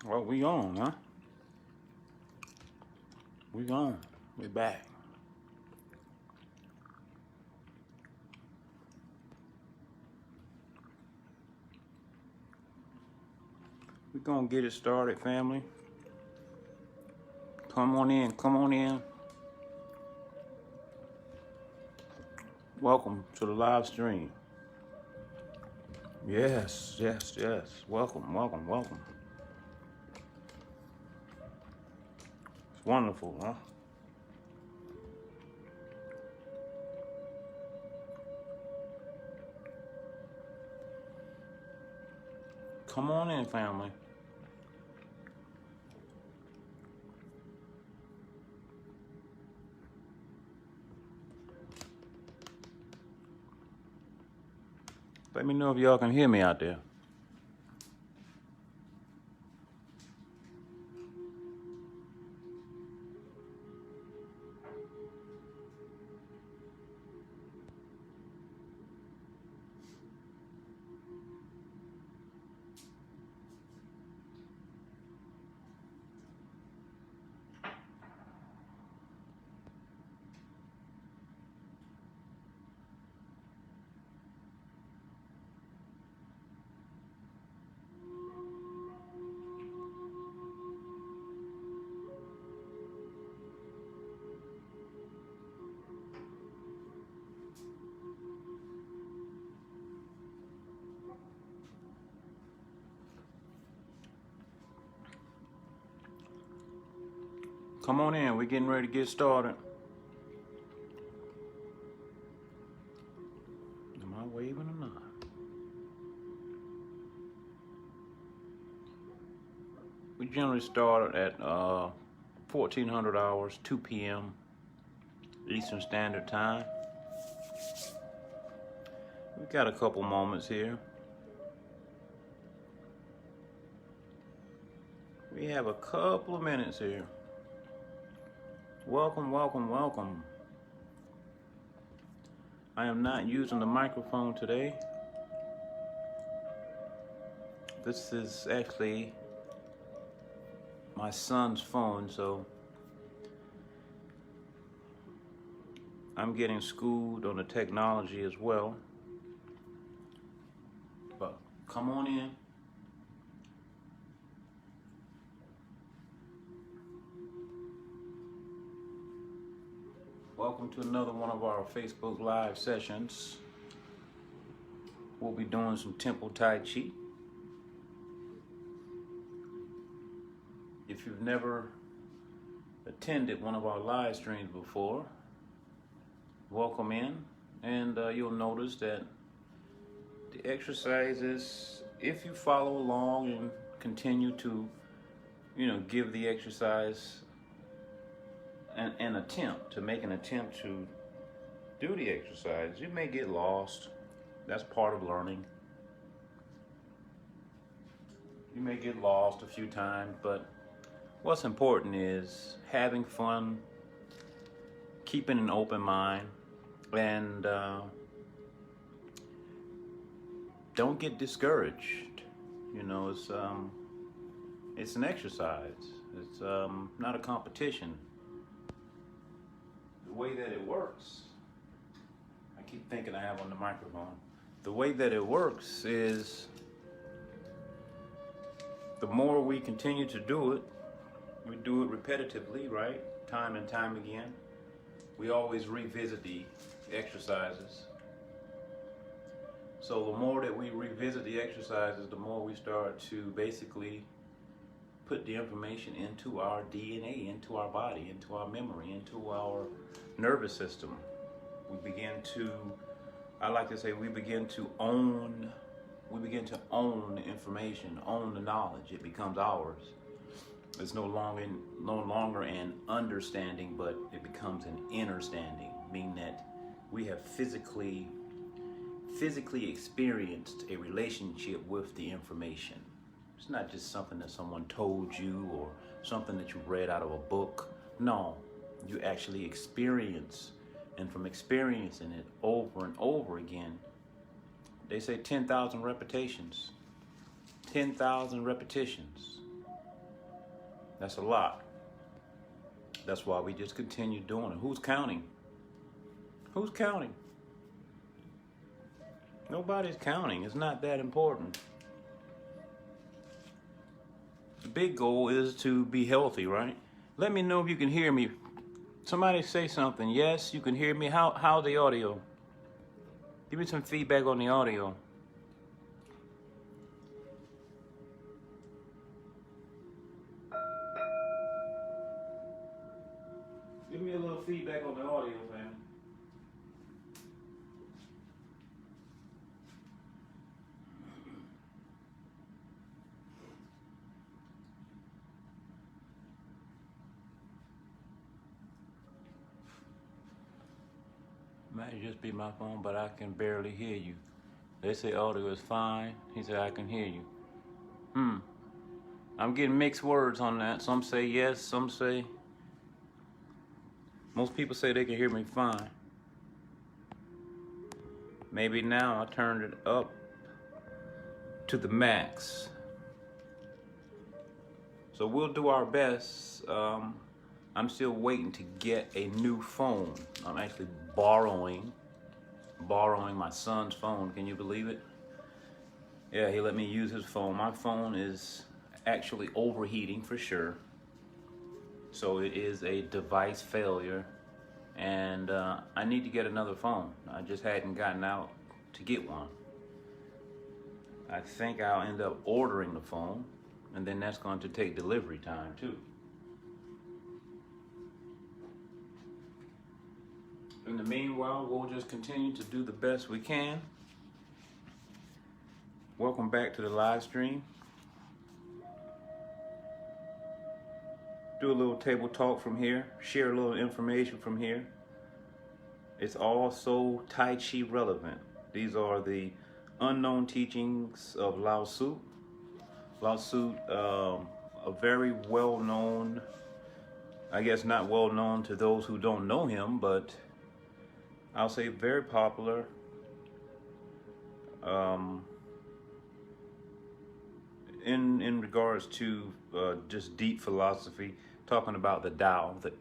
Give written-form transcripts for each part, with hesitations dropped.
Well, we on, huh? We on. We back. We gonna get it started, family. Come on in. Come on in. Welcome to the live stream. Yes, yes, yes. Welcome, welcome, welcome. It's wonderful, huh? Come on in, family. Let me know if y'all can hear me out there. Come on in. We're getting ready to get started. Am I waving or not? We generally start at 1400 hours, 2 p.m. Eastern Standard Time. We got a couple moments here. We have a couple of minutes here. Welcome, welcome, welcome. I am not using the microphone today. This is actually my son's phone, so I'm getting schooled on the technology as well. But come on in. Welcome to another one of our Facebook Live sessions. We'll be doing some Temple Tai Chi. If you've never attended one of our live streams before, welcome in, and you'll notice that the exercises, if you follow along and continue to, give the exercise an attempt to make an attempt to do the exercise, you may get lost. That's part of learning. You may get lost a few times, but what's important is having fun, keeping an open mind, and don't get discouraged. It's an exercise. It's not a competition. The way that it works, I keep thinking I have on the microphone. The way that it works is the more we continue to do it, we do it repetitively, right? Time and time again. We always revisit the exercises. So the more that we revisit the exercises, the more we start to basically put the information into our DNA, into our body, into our memory, into our nervous system. We begin to, I like to say, we begin to own the information, own the knowledge. It becomes ours. It's no longer an understanding, but it becomes an understanding, meaning that we have physically experienced a relationship with the information. It's not just something that someone told you or something that you read out of a book. No, you actually experience, and from experiencing it over and over again, they say 10,000 repetitions. 10,000 repetitions. That's a lot. That's why we just continue doing it. Who's counting? Who's counting? Nobody's counting. It's not that important. The big goal is to be healthy, right? Let me know if you can hear me. Somebody say something. Yes, you can hear me. How's the audio? Give me some feedback on the audio. Give me a little feedback on the audio, man. Might just be my phone, but I can barely hear you. They say audio is fine. He said I can hear you. I'm getting mixed words on that. Some say yes, some say. Most people say they can hear me fine. Maybe now I turned it up to the max. So we'll do our best. I'm still waiting to get a new phone. I'm actually borrowing my son's phone. Can you believe it? Yeah, he let me use his phone. My phone is actually overheating for sure. So it is a device failure, and I need to get another phone. I just hadn't gotten out to get one. I think I'll end up ordering the phone, and then that's going to take delivery time too. In the meanwhile, we'll just continue to do the best we can. Welcome back to the live stream. Do a little table talk from here. Share a little information from here. It's all Tai Chi relevant. These are the unknown teachings of Lao Tzu. Lao Tzu, a very well-known, I guess not well-known to those who don't know him, but I'll say very popular. In regards to just deep philosophy, talking about the Tao, the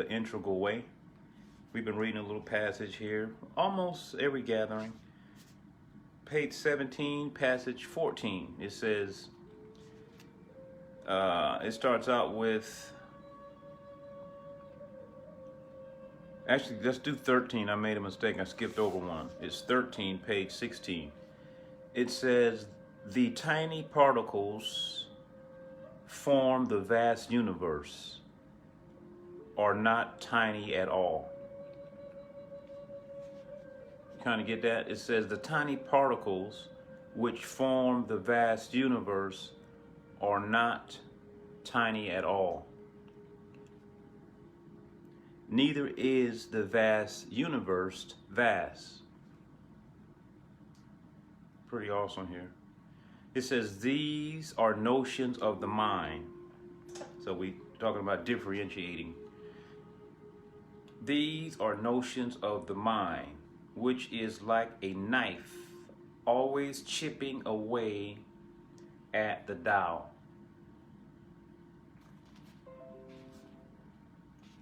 integral way. We've been reading a little passage here, almost every gathering. Page 17, passage 14. It says, it starts out with, actually, let's do 13. I made a mistake. I skipped over one. It's 13, page 16. It says, the tiny particles form the vast universe are not tiny at all. Kind of get that? It says the tiny particles which form the vast universe are not tiny at all. Neither is the vast universe vast. Pretty awesome here. It says these are notions of the mind. So we talking about differentiating. These are notions of the mind, which is like a knife, always chipping away at the Tao.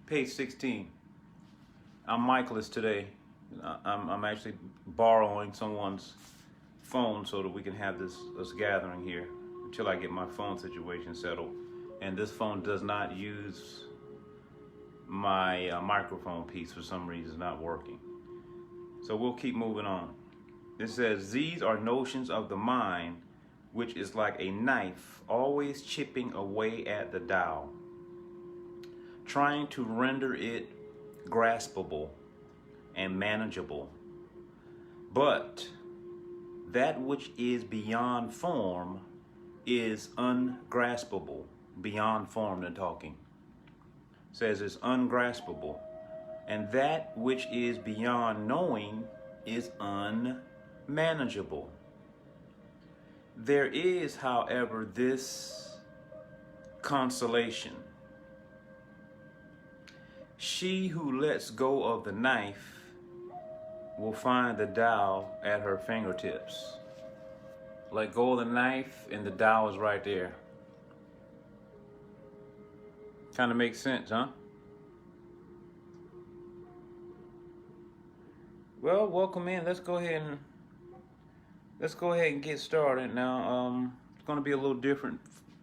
Page 16. I'm Michaelis today. I'm actually borrowing someone's phone so that we can have this gathering here until I get my phone situation settled. And this phone does not use my microphone piece for some reason. It's not working. So we'll keep moving on. It says, these are notions of the mind, which is like a knife, always chipping away at the Tao, trying to render it graspable and manageable. But that which is beyond form is ungraspable. Beyond form, they're talking. Says it's ungraspable. And that which is beyond knowing is unmanageable. There is, however, this consolation. She who lets go of the knife will find the Tao at her fingertips. Let go of the knife and the Tao is right there. Kind of makes sense, huh? Well, welcome in. Let's go ahead and get started now. It's going to be a little different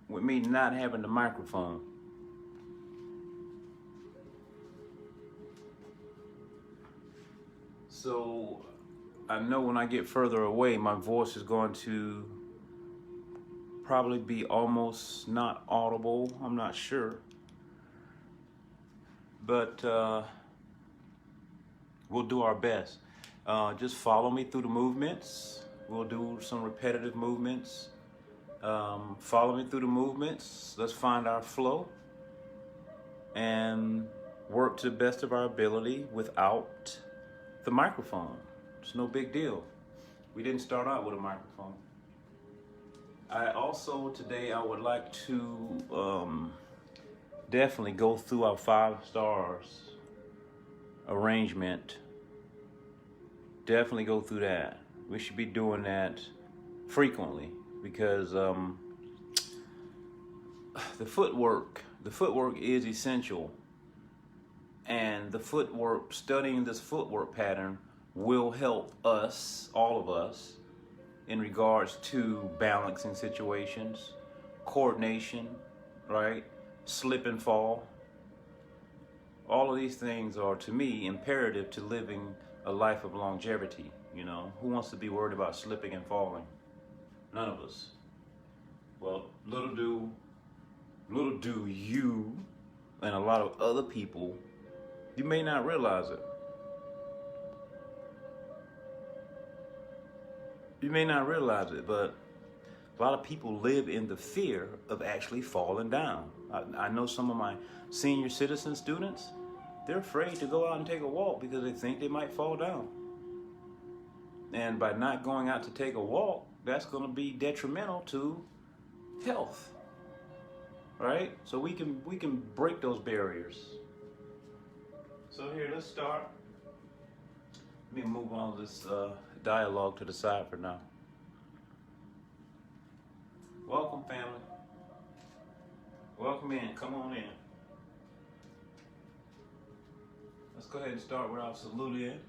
with me not having the microphone. So I know when I get further away, my voice is going to probably be almost not audible. I'm not sure. But we'll do our best. Just follow me through the movements. We'll do some repetitive movements. Follow me through the movements. Let's find our flow and work to the best of our ability without the microphone. It's no big deal. We didn't start out with a microphone. Today I would like to definitely go through our 5 stars arrangement. Definitely go through that. We should be doing that frequently because the footwork is essential, and studying this footwork pattern will help us, all of us, in regards to balancing situations, coordination, right? Slip and fall. All of these things are, to me, imperative to living a life of longevity. You know, who wants to be worried about slipping and falling? None of us. Well, little do you and a lot of other people, you may not realize it. You may not realize it, but a lot of people live in the fear of actually falling down. I know some of my senior citizen students, they're afraid to go out and take a walk because they think they might fall down. And by not going out to take a walk, that's going to be detrimental to health, right? So we can break those barriers. So here, let's start. Let me move on this dialogue to the side for now. Welcome, family. Welcome in. Come on in. Let's go ahead and start with our salute in.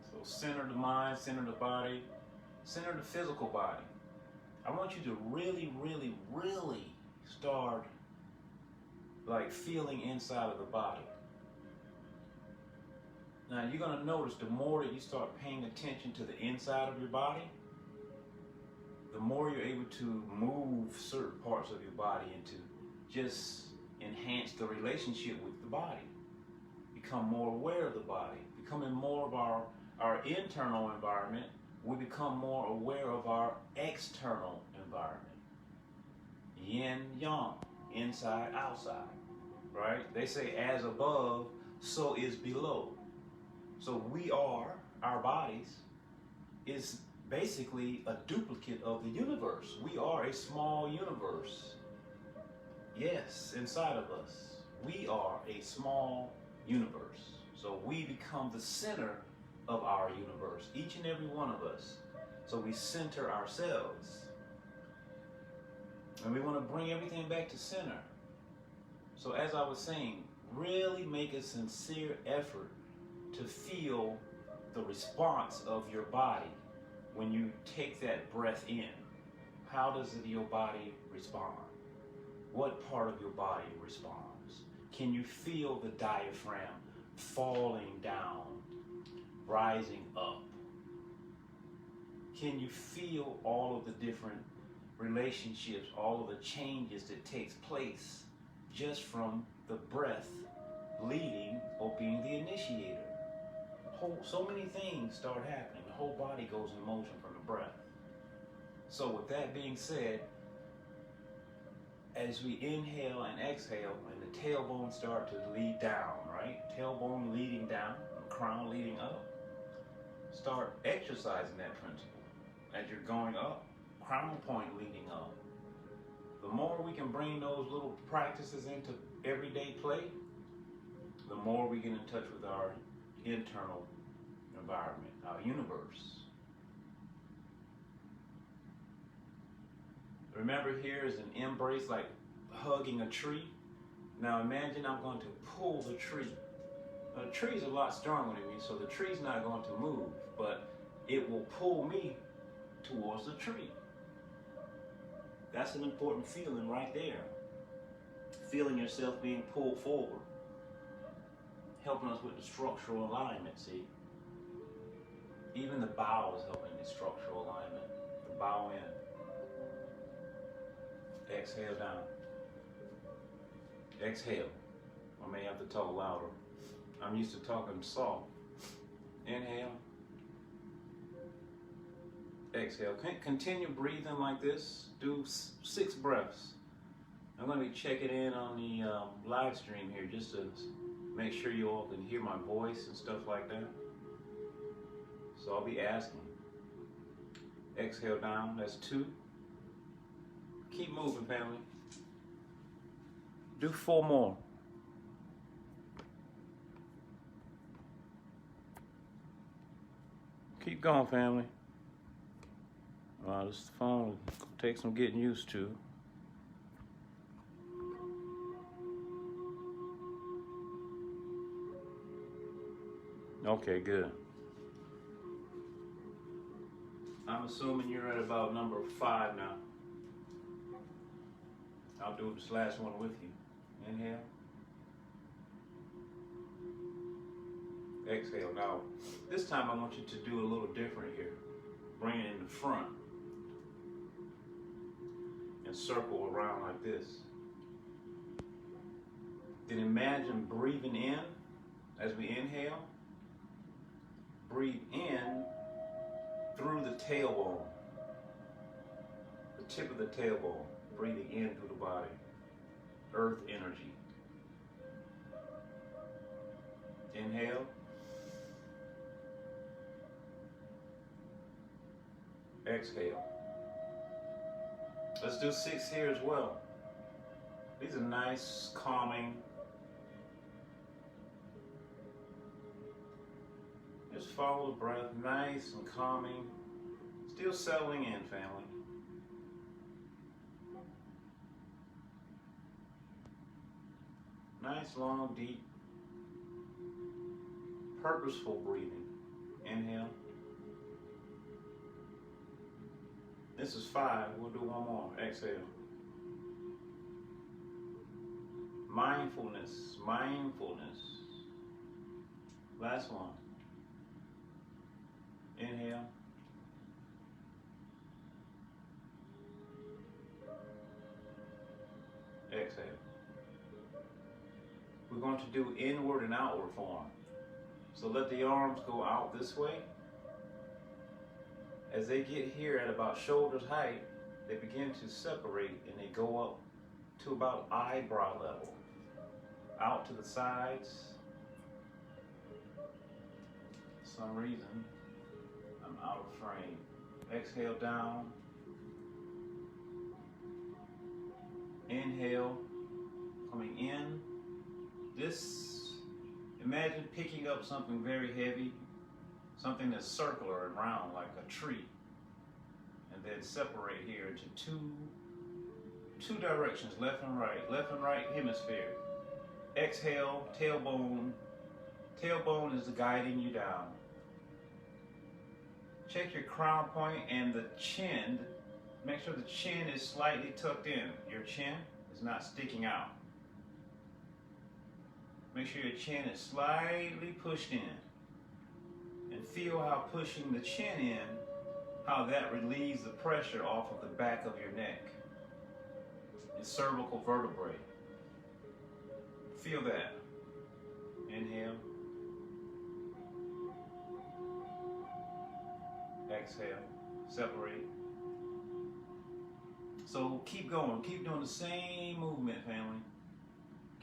So center the mind, center the body, center the physical body. I want you to really, really, really start like feeling inside of the body. Now you're going to notice the more that you start paying attention to the inside of your body, the more you're able to move certain parts of your body and to just enhance the relationship with the body. Become more aware of the body. Becoming more of our internal environment, we become more aware of our external environment. Yin, yang, inside, outside, right? They say as above, so is below. So our bodies is basically a duplicate of the universe. We are a small universe. Yes, inside of us, we are a small universe. So we become the center of our universe, each and every one of us. So we center ourselves. And we want to bring everything back to center. So as I was saying, really make a sincere effort to feel the response of your body when you take that breath in. How does your body respond? What part of your body responds? Can you feel the diaphragm falling down, rising up? Can you feel all of the different relationships, all of the changes that takes place just from the breath leading or being the initiator? So many things start happening. The whole body goes in motion from the breath. So with that being said, as we inhale and exhale, and the tailbone start to lead down, right? Tailbone leading down, crown leading up. Start exercising that principle. As you're going up, crown point leading up. The more we can bring those little practices into everyday play, the more we get in touch with our internal environment, our universe. Remember, here is an embrace, like hugging a tree. Now imagine I'm going to pull the tree. Now, the tree's a lot stronger than me, so the tree's not going to move, but it will pull me towards the tree. That's an important feeling right there. Feeling yourself being pulled forward. Helping us with the structural alignment, see? Even the bow is helping the structural alignment. The bow in. Exhale down. Exhale. I may have to talk louder. I'm used to talking soft. Inhale. Exhale. Continue breathing like this. Do 6 breaths. I'm going to be checking in on the live stream here just to make sure you all can hear my voice and stuff like that. So I'll be asking. Exhale down. That's 2. Keep moving, family. Do 4 more. Keep going, family. Wow, this phone will take some getting used to. Okay, good. I'm assuming you're at about number 5 now. I'll do this last one with you. Inhale. Exhale. Now, this time I want you to do a little different here. Bring it in the front. And circle around like this. Then imagine breathing in as we inhale. Breathe in through the tailbone. The tip of the tailbone. Breathing in through the body. Earth energy. Inhale. Exhale. Let's do 6 here as well. These are nice, calming. Just follow the breath, nice and calming. Still settling in, family. Nice, long, deep, purposeful breathing. Inhale. This is 5. We'll do 1 more. Exhale. Mindfulness. Mindfulness. Last one. Inhale. Exhale. We're going to do inward and outward form. So let the arms go out this way. As they get here at about shoulder height, they begin to separate and they go up to about eyebrow level. Out to the sides. For some reason, I'm out of frame. Exhale down. Inhale, coming in. Imagine picking up something very heavy, something that's circular and round like a tree, and then separate here into two directions, left and right hemisphere. Exhale, tailbone. Tailbone is guiding you down. Check your crown point and the chin. Make sure the chin is slightly tucked in. Your chin is not sticking out. Make sure your chin is slightly pushed in. And feel how pushing the chin in, how that relieves the pressure off of the back of your neck. Your cervical vertebrae. Feel that. Inhale. Exhale. Separate. So keep going. Keep doing the same movement, family.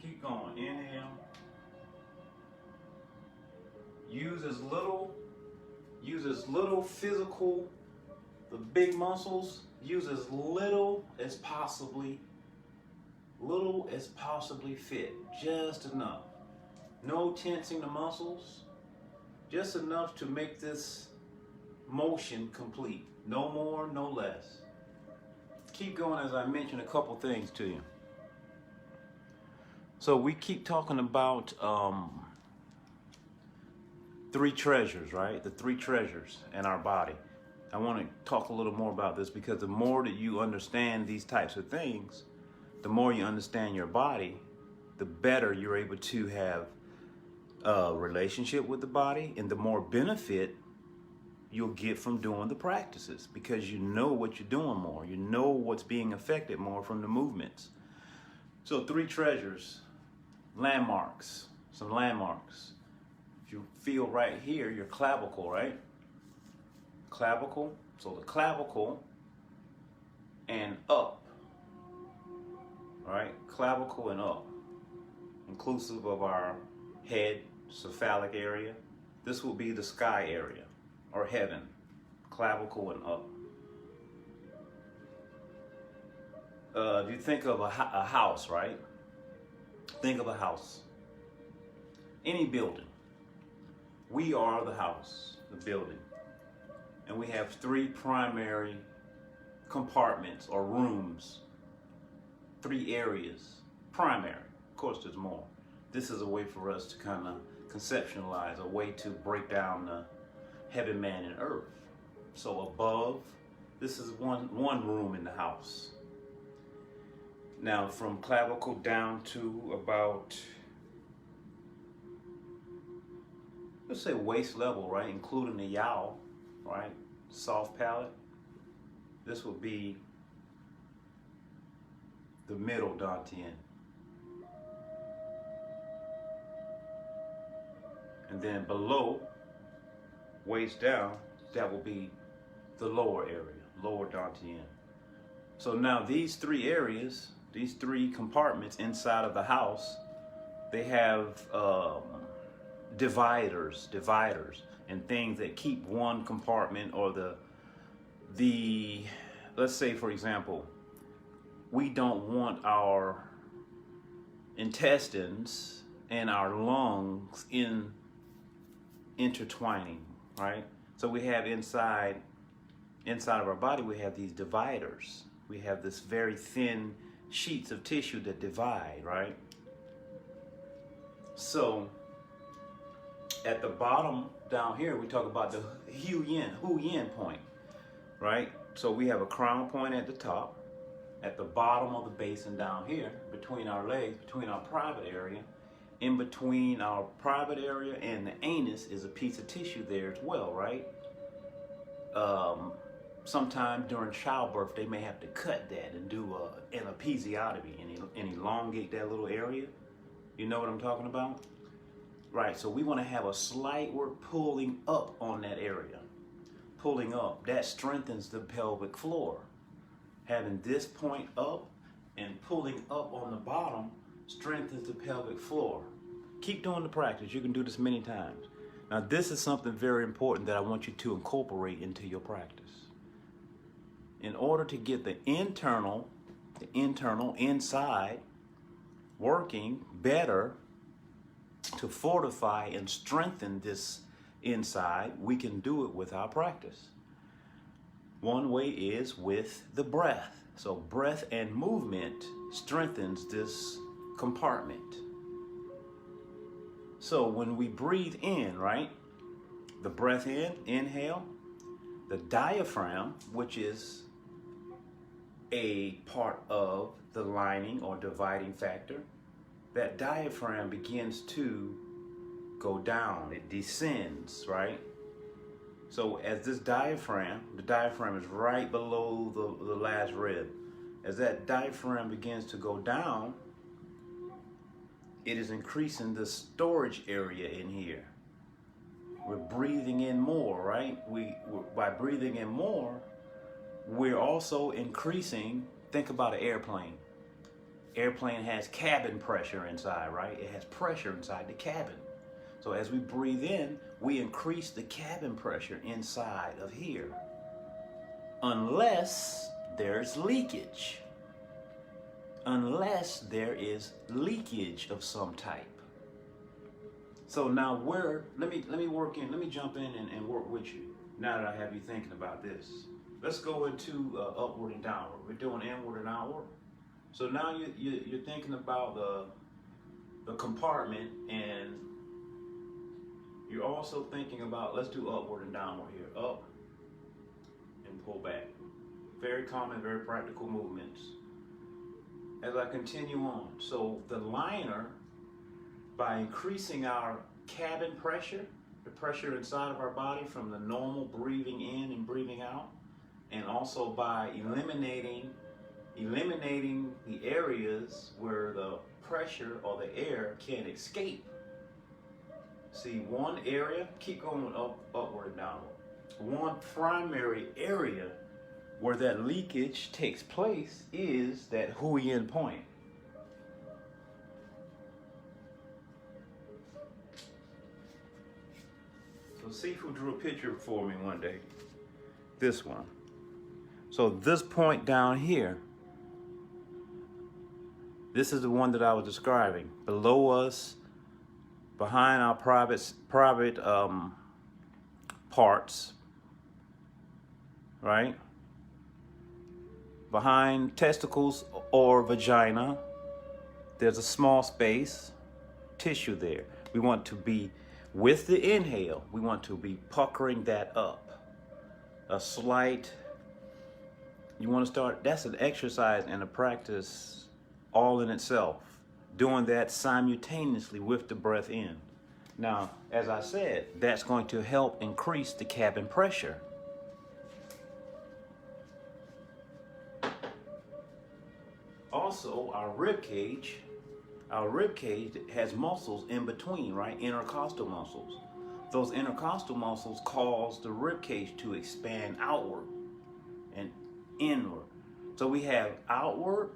Keep going. Inhale. Use as little physical, the big muscles, use as little as possibly fit. Just enough. No tensing the muscles. Just enough to make this motion complete. No more, no less. Keep going as I mention a couple things to you. So we keep talking about three treasures, right? The three treasures in our body. I want to talk a little more about this because the more that you understand these types of things, the more you understand your body, the better you're able to have a relationship with the body, and the more benefit you'll get from doing the practices because you know what you're doing more. You know what's being affected more from the movements. So three treasures, landmarks, some landmarks. If you feel right here, your clavicle, right? Clavicle. So the clavicle and up, right? Clavicle and up, inclusive of our head, cephalic area. This will be the sky area or heaven, clavicle and up. If you think of a house, right? Think of a house. Any building. We are the house, the building. And we have three primary compartments or rooms, three areas, primary. Of course, there's more. This is a way for us to kind of conceptualize, a way to break down the heaven, man, and earth. So above, this is one room in the house. Now, from clavicle down to about, let's say waist level, right, including the yowl, right, soft palate, this would be the middle dantian. And then below, waist down, that will be the lower area, lower dantian. So now these three areas, these three compartments inside of the house, they have dividers, and things that keep one compartment or the let's say, for example, we don't want our intestines and our lungs intertwining, right? So we have inside of our body, we have these dividers. We have this very thin sheets of tissue that divide, right? So at the bottom down here, we talk about the Hu Yin point, right? So we have a crown point at the top, at the bottom of the basin down here, between our legs, between our private area. In between our private area and the anus is a piece of tissue there as well, right? Sometime during childbirth, they may have to cut that and do an episiotomy and elongate that little area. You know what I'm talking about? Right, so we want to have a slight work pulling up on that area. Pulling up, that strengthens the pelvic floor. Having this point up and pulling up on the bottom strengthens the pelvic floor. Keep doing the practice. You can do this many times. Now, this is something very important that I want you to incorporate into your practice. In order to get the internal inside working better, to fortify and strengthen this inside, we can do it with our practice. One way is with the breath. So breath and movement strengthens this compartment. So when we breathe in, right, the breath in, inhale, the diaphragm, which is a part of the lining or dividing factor, that diaphragm begins to go down. It descends, right? So as this diaphragm, the diaphragm is right below the last rib. As that diaphragm begins to go down, it is increasing the storage area in here. We're breathing in more, right? By breathing in more, we're also increasing, think about an airplane. Airplane has cabin pressure inside, right? It has pressure inside the cabin. So as we breathe in, we increase the cabin pressure inside of here. Unless there's leakage. Unless there is leakage of some type. So now let me jump in and work with you now that I have you thinking about this. Let's go into upward and downward. We're doing inward and outward. So now you're thinking about the compartment, and you're also thinking about, let's do upward and downward here. Up and pull back. Very common, very practical movements. As I continue on, so the liner, by increasing our cabin pressure, the pressure inside of our body from the normal breathing in and breathing out, and also by eliminating the areas where the pressure or the air can escape. See, one area, keep going upward and downward. One primary area where that leakage takes place is that Huiyin point. So Sifu drew a picture for me one day. This one. So this point down here, this is the one that I was describing. Below us, behind our private parts, right? Behind testicles or vagina, there's a small space, tissue there. We want to be, with the inhale, we want to be puckering that up. A slight, you want to start, that's an exercise and a practice all in itself. Doing that simultaneously with the breath in. Now, as I said, that's going to help increase the cabin pressure. Also, our rib cage has muscles in between, right? Intercostal muscles. Those intercostal muscles cause the rib cage to expand outward and inward. So we have outward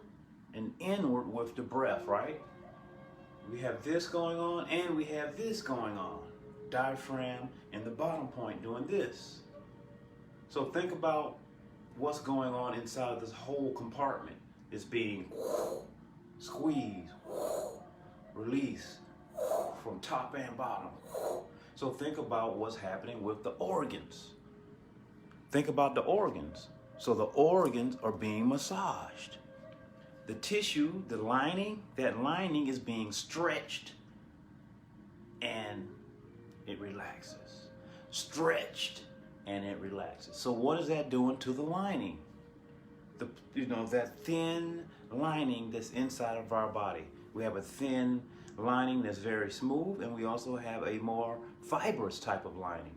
and inward with the breath, right? We have this going on and we have this going on. Diaphragm and the bottom point doing this. So think about what's going on inside of this whole compartment. It's being squeezed, release from top and bottom. So think about what's happening with the organs. Think about the organs. So the organs are being massaged. The tissue, the lining, that lining is being stretched and it relaxes. Stretched and it relaxes. So what is that doing to the lining? That thin lining that's inside of our body. We have a thin lining that's very smooth, and we also have a more fibrous type of lining.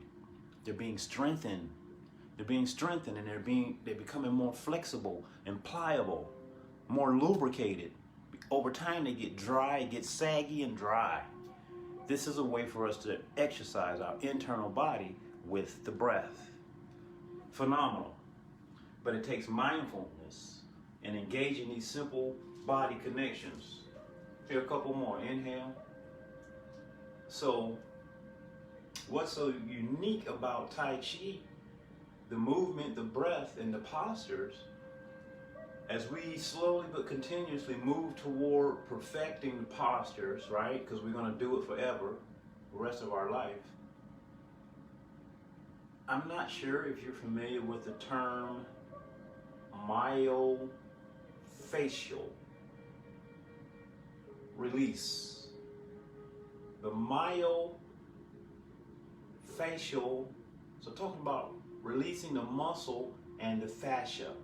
They're being strengthened. They're being strengthened, and they're becoming more flexible and pliable, more lubricated. Over time, they get dry, get saggy and dry. This is a way for us to exercise our internal body with the breath. Phenomenal. But it takes mindfulness and engaging these simple body connections. Here, a couple more. Inhale. So, what's so unique about Tai Chi, the movement, the breath, and the postures, as we slowly but continuously move toward perfecting the postures, right? Because we're going to do it forever, the rest of our life. I'm not sure if you're familiar with the term myofascial release. The myofascial, so talking about releasing the muscle and the fascia.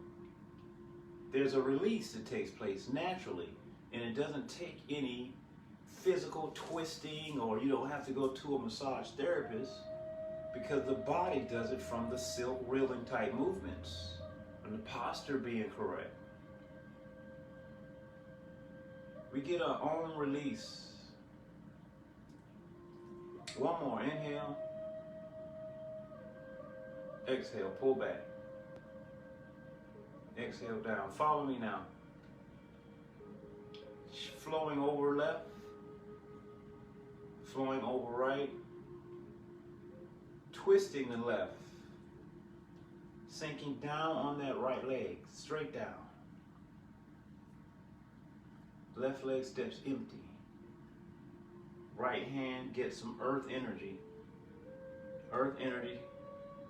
There's a release that takes place naturally, and it doesn't take any physical twisting, or you don't have to go to a massage therapist, because the body does it from the silk reeling type movements and the posture being correct. We get our own release. One more. Inhale. Exhale. Pull back. Exhale down. Follow me now. Flowing over left. Flowing over right. Twisting the left. Sinking down on that right leg. Straight down. Left leg steps empty. Right hand gets some earth energy. Earth energy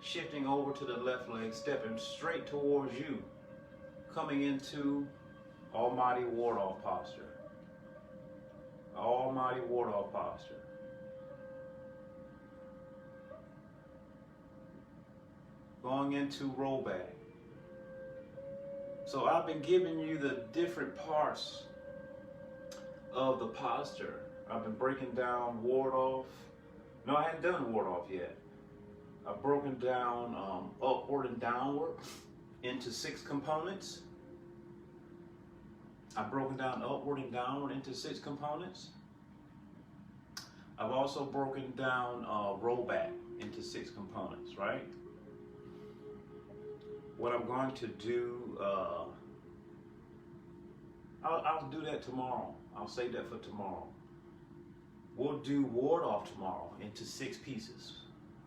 shifting over to the left leg, stepping straight towards you. Coming into Almighty Ward-Off posture. Almighty ward-off posture. Going into rollback. So I've been giving you the different parts of the posture. I've been breaking down ward-off. No, I hadn't done ward-off yet. I've broken down upward and downward into 6 components. I've broken down upward and downward into 6 components. I've also broken down rollback into 6 components, right? What I'm going to do, I'll do that tomorrow. I'll save that for tomorrow. We'll do ward-off tomorrow into 6 pieces.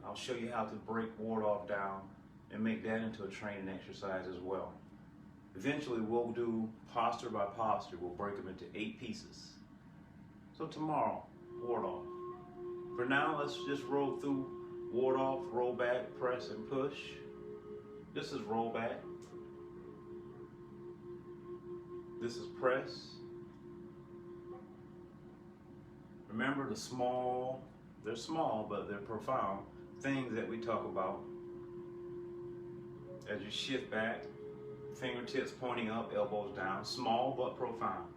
I'll show you how to break ward-off down and make that into a training exercise as well. Eventually, we'll do posture by posture. We'll break them into 8 pieces. So tomorrow, ward-off. For now, let's just roll through ward-off, roll back, press, and push. This is roll back. This is press. Remember the small, they're small, but they're profound things that we talk about. As you shift back, fingertips pointing up, elbows down. Small but profound.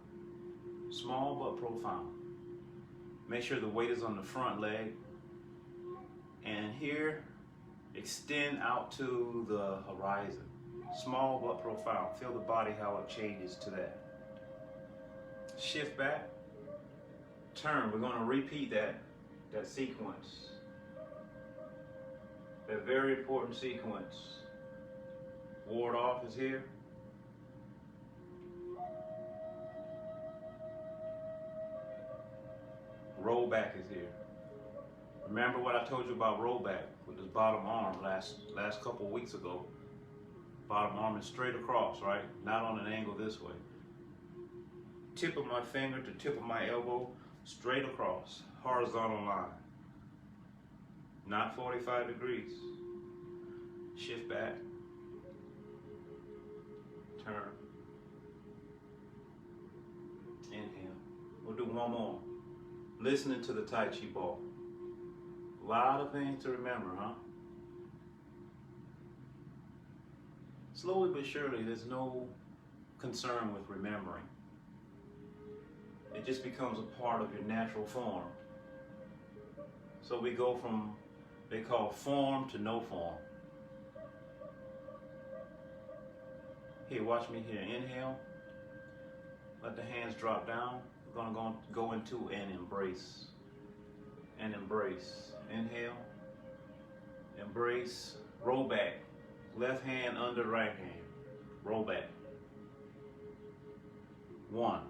Small but profound. Make sure the weight is on the front leg. And here, extend out to the horizon. Small but profound. Feel the body, how it changes to that. Shift back. Turn. We're going to repeat that sequence. That very important sequence. Ward off is here. Roll back is here. Remember what I told you about roll back with this bottom arm last couple weeks ago. Bottom arm is straight across, right? Not on an angle this way. Tip of my finger to tip of my elbow, straight across, horizontal line. Not 45 degrees. Shift back. Turn. Inhale. We'll do one more. Listening to the Tai Chi ball. A lot of things to remember, huh? Slowly but surely, there's no concern with remembering. It just becomes a part of your natural form. So we go from, they call form to no form. Here, watch me here. Inhale. Let the hands drop down. We're going to go into an embrace. An embrace. Inhale. Embrace. Roll back. Left hand under right hand. Roll back. 1.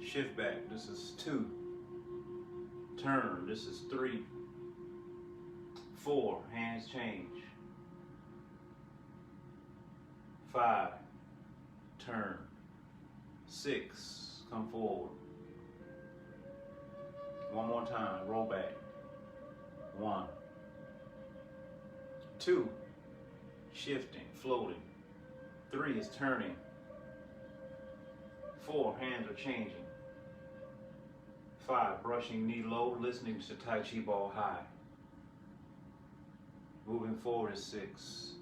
Shift back. This is 2. Turn. This is 3. 4. Hands change. 5. Turn. 6. Come forward. One more time. Roll back. 1. 2. Shifting, floating. 3 is turning. 4, hands are changing. 5, brushing knee low, listening to Tai Chi ball high. Moving forward is 6.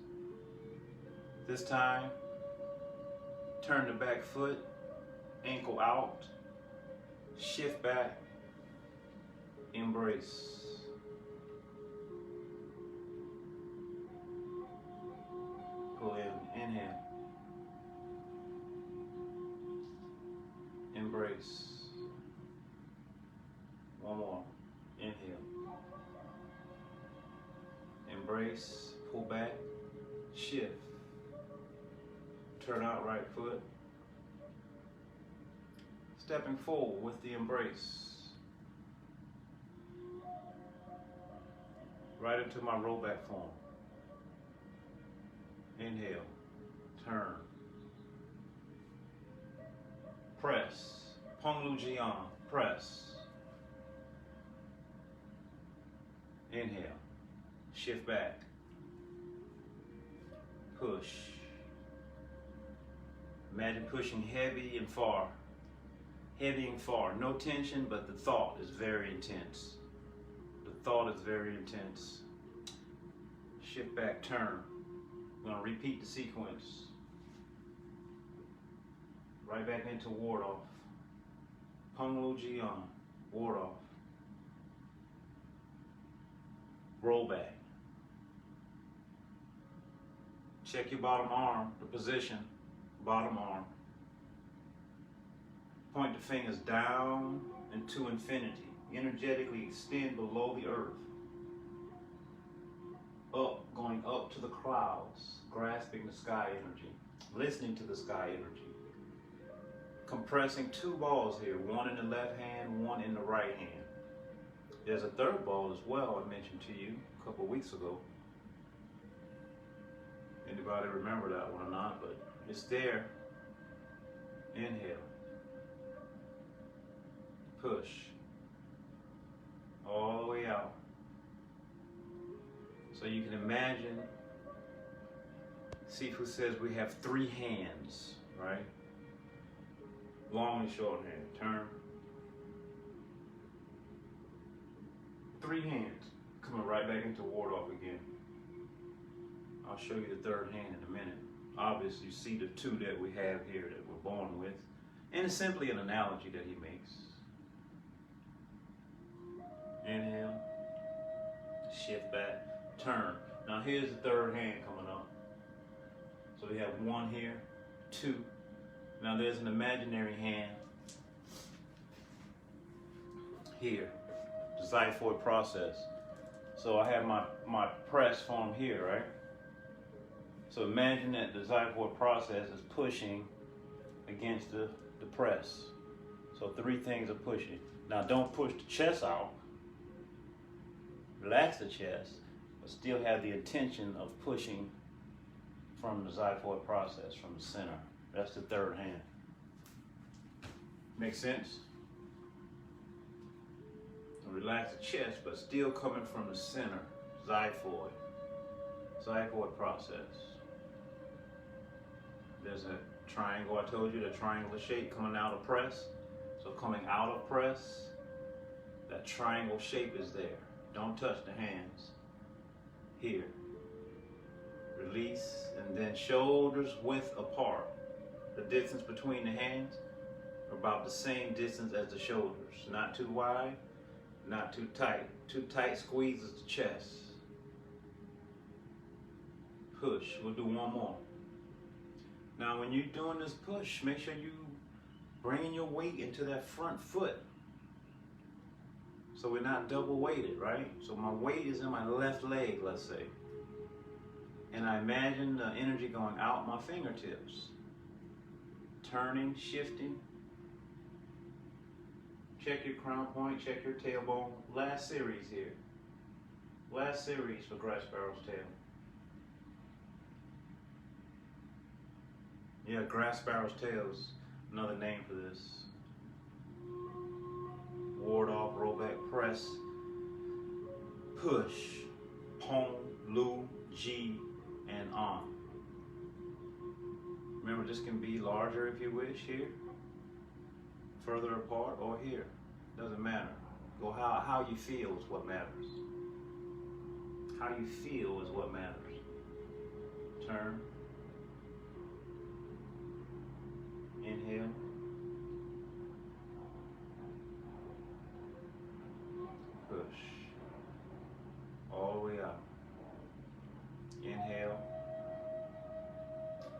This time, turn the back foot, ankle out, shift back, embrace. Pull in, inhale. Embrace. One more. Inhale. Embrace. Pull back. Shift. Turn out right foot. Stepping forward with the embrace. Right into my rollback form. Inhale. Turn. Press. Peng Lu Jian. Press. Inhale. Shift back. Push. Imagine pushing heavy and far. heavy and far. No tension, but the thought is very intense. The thought is very intense. Shift back, turn. We're going to repeat the sequence. Right back into ward off. Peng Lu Ji on. Ward off. Roll back. Check your bottom arm, the position, bottom arm. Point the fingers down into infinity. Energetically extend below the earth. Up, going up to the clouds, grasping the sky energy, listening to the sky energy. Compressing two balls here, one in the left hand, one in the right hand. There's a third ball as well I mentioned to you a couple weeks ago. Anybody remember that one or not? But it's there. Inhale. Push. All the way out. So you can imagine, Sifu says we have three hands, right? Long and short hand. Turn. Three hands. Coming right back into ward off again. I'll show you the third hand in a minute. Obviously, you see the two that we have here that we're born with. And it's simply an analogy that he makes. Inhale. Shift back. Turn. Now here's the third hand coming up. So we have one here, two. Now there's an imaginary hand here. The xiphoid process. So I have my press form here, right? So imagine that the xiphoid process is pushing against the press. So three things are pushing. Now don't push the chest out. Relax the chest, but still have the intention of pushing from the xiphoid process, from the center. That's the third hand. Make sense? Relax the chest, but still coming from the center. Xiphoid process. There's a triangle, I told you, the triangular shape coming out of press. So coming out of press, that triangle shape is there. Don't touch the hands. Here. Release, and then shoulders width apart. The distance between the hands are about the same distance as the shoulders. Not too wide, not too tight. Too tight squeezes the chest. Push. We'll do one more. Now when you're doing this push, make sure you bring your weight into that front foot. So we're not double weighted, right? So my weight is in my left leg, let's say. And I imagine the energy going out my fingertips. Turning, shifting. Check your crown point, check your tailbone. Last series here. Last series for grass sparrow's tail. Yeah, grass sparrow's tail is another name for this. Ward off, roll back, press, push, Peng Lu Ji, and on. Remember, this can be larger if you wish here, further apart, or here. Doesn't matter. Go how you feel is what matters. How you feel is what matters. Turn. Inhale. Push. All the way up. Inhale.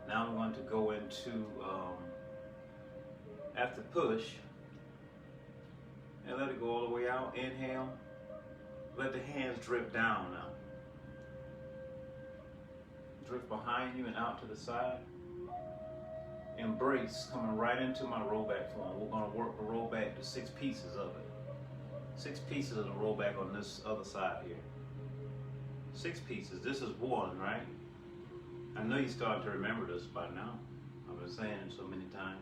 Now I'm going to go into, after push, and let it go all the way out. Inhale. Let the hands drip down now. Drift behind you and out to the side. Embrace, coming right into my rollback form. We're going to work the rollback to 6 pieces of it. 6 pieces of the rollback on this other side here. 6 pieces. This is 1, right? I know you start to remember this by now. I've been saying it so many times.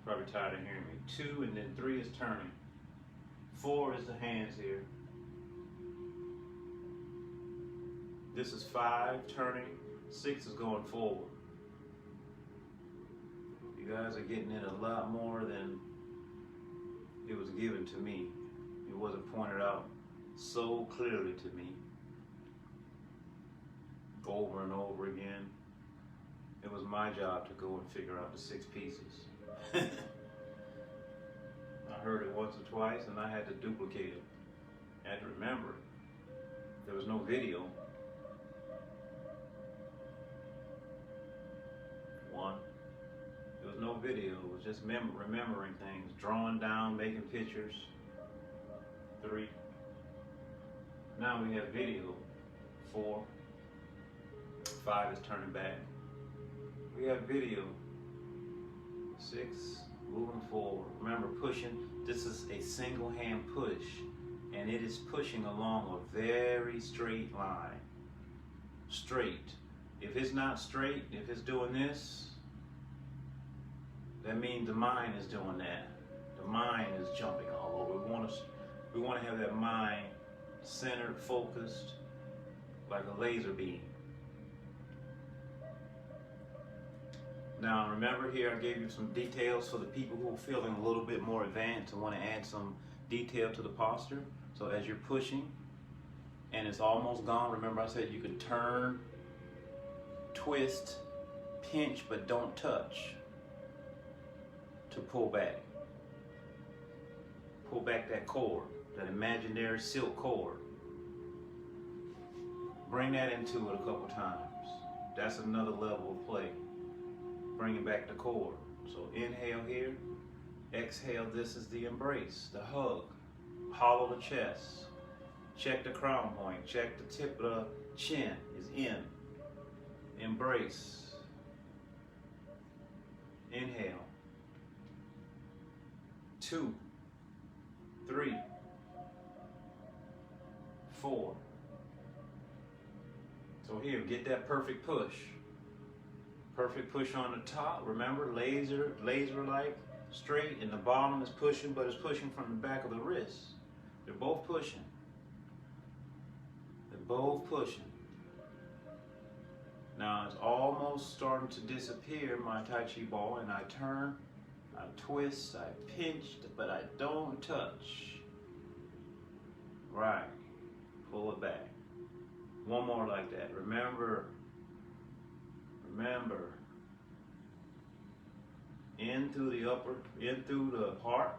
Probably tired of hearing me. 2, and then 3 is turning. 4 is the hands here. This is 5, turning. 6 is going forward. You guys are getting it a lot more than it was given to me. It wasn't pointed out so clearly to me over and over again. It was my job to go and figure out the 6 pieces. I heard it once or twice and I had to duplicate it. I had to remember it. There was no video. One. There was no video. It was just remembering things, drawing down, making pictures. 3. Now we have video. 4. 5 is turning back. We have video. 6, moving forward. Remember, pushing. This is a single hand push, and it is pushing along a very straight line. Straight. If it's not straight, if it's doing this, that means the mind is doing that. The mind is jumping all over. We want to have that mind centered, focused, like a laser beam. Now remember here, I gave you some details for the people who are feeling a little bit more advanced and want to add some detail to the posture. So as you're pushing and it's almost gone, remember I said you can turn, twist, pinch, but don't touch to pull back. Pull back that cord, that imaginary silk cord. Bring that into it a couple times. That's another level of play. Bringing back the cord. So inhale here, exhale, this is the embrace, the hug. Hollow the chest. Check the crown point, check the tip of the chin is in. Embrace. Inhale. 2, 3, 4. So here, get that perfect push. Perfect push on the top. Remember, laser-like, straight, and the bottom is pushing, but it's pushing from the back of the wrist. They're both pushing. They're both pushing. Now it's almost starting to disappear, my Tai Chi ball, and I turn, I twist, I pinch, but I don't touch. Right. Pull it back. One more like that. Remember. In through the upper, in through the heart,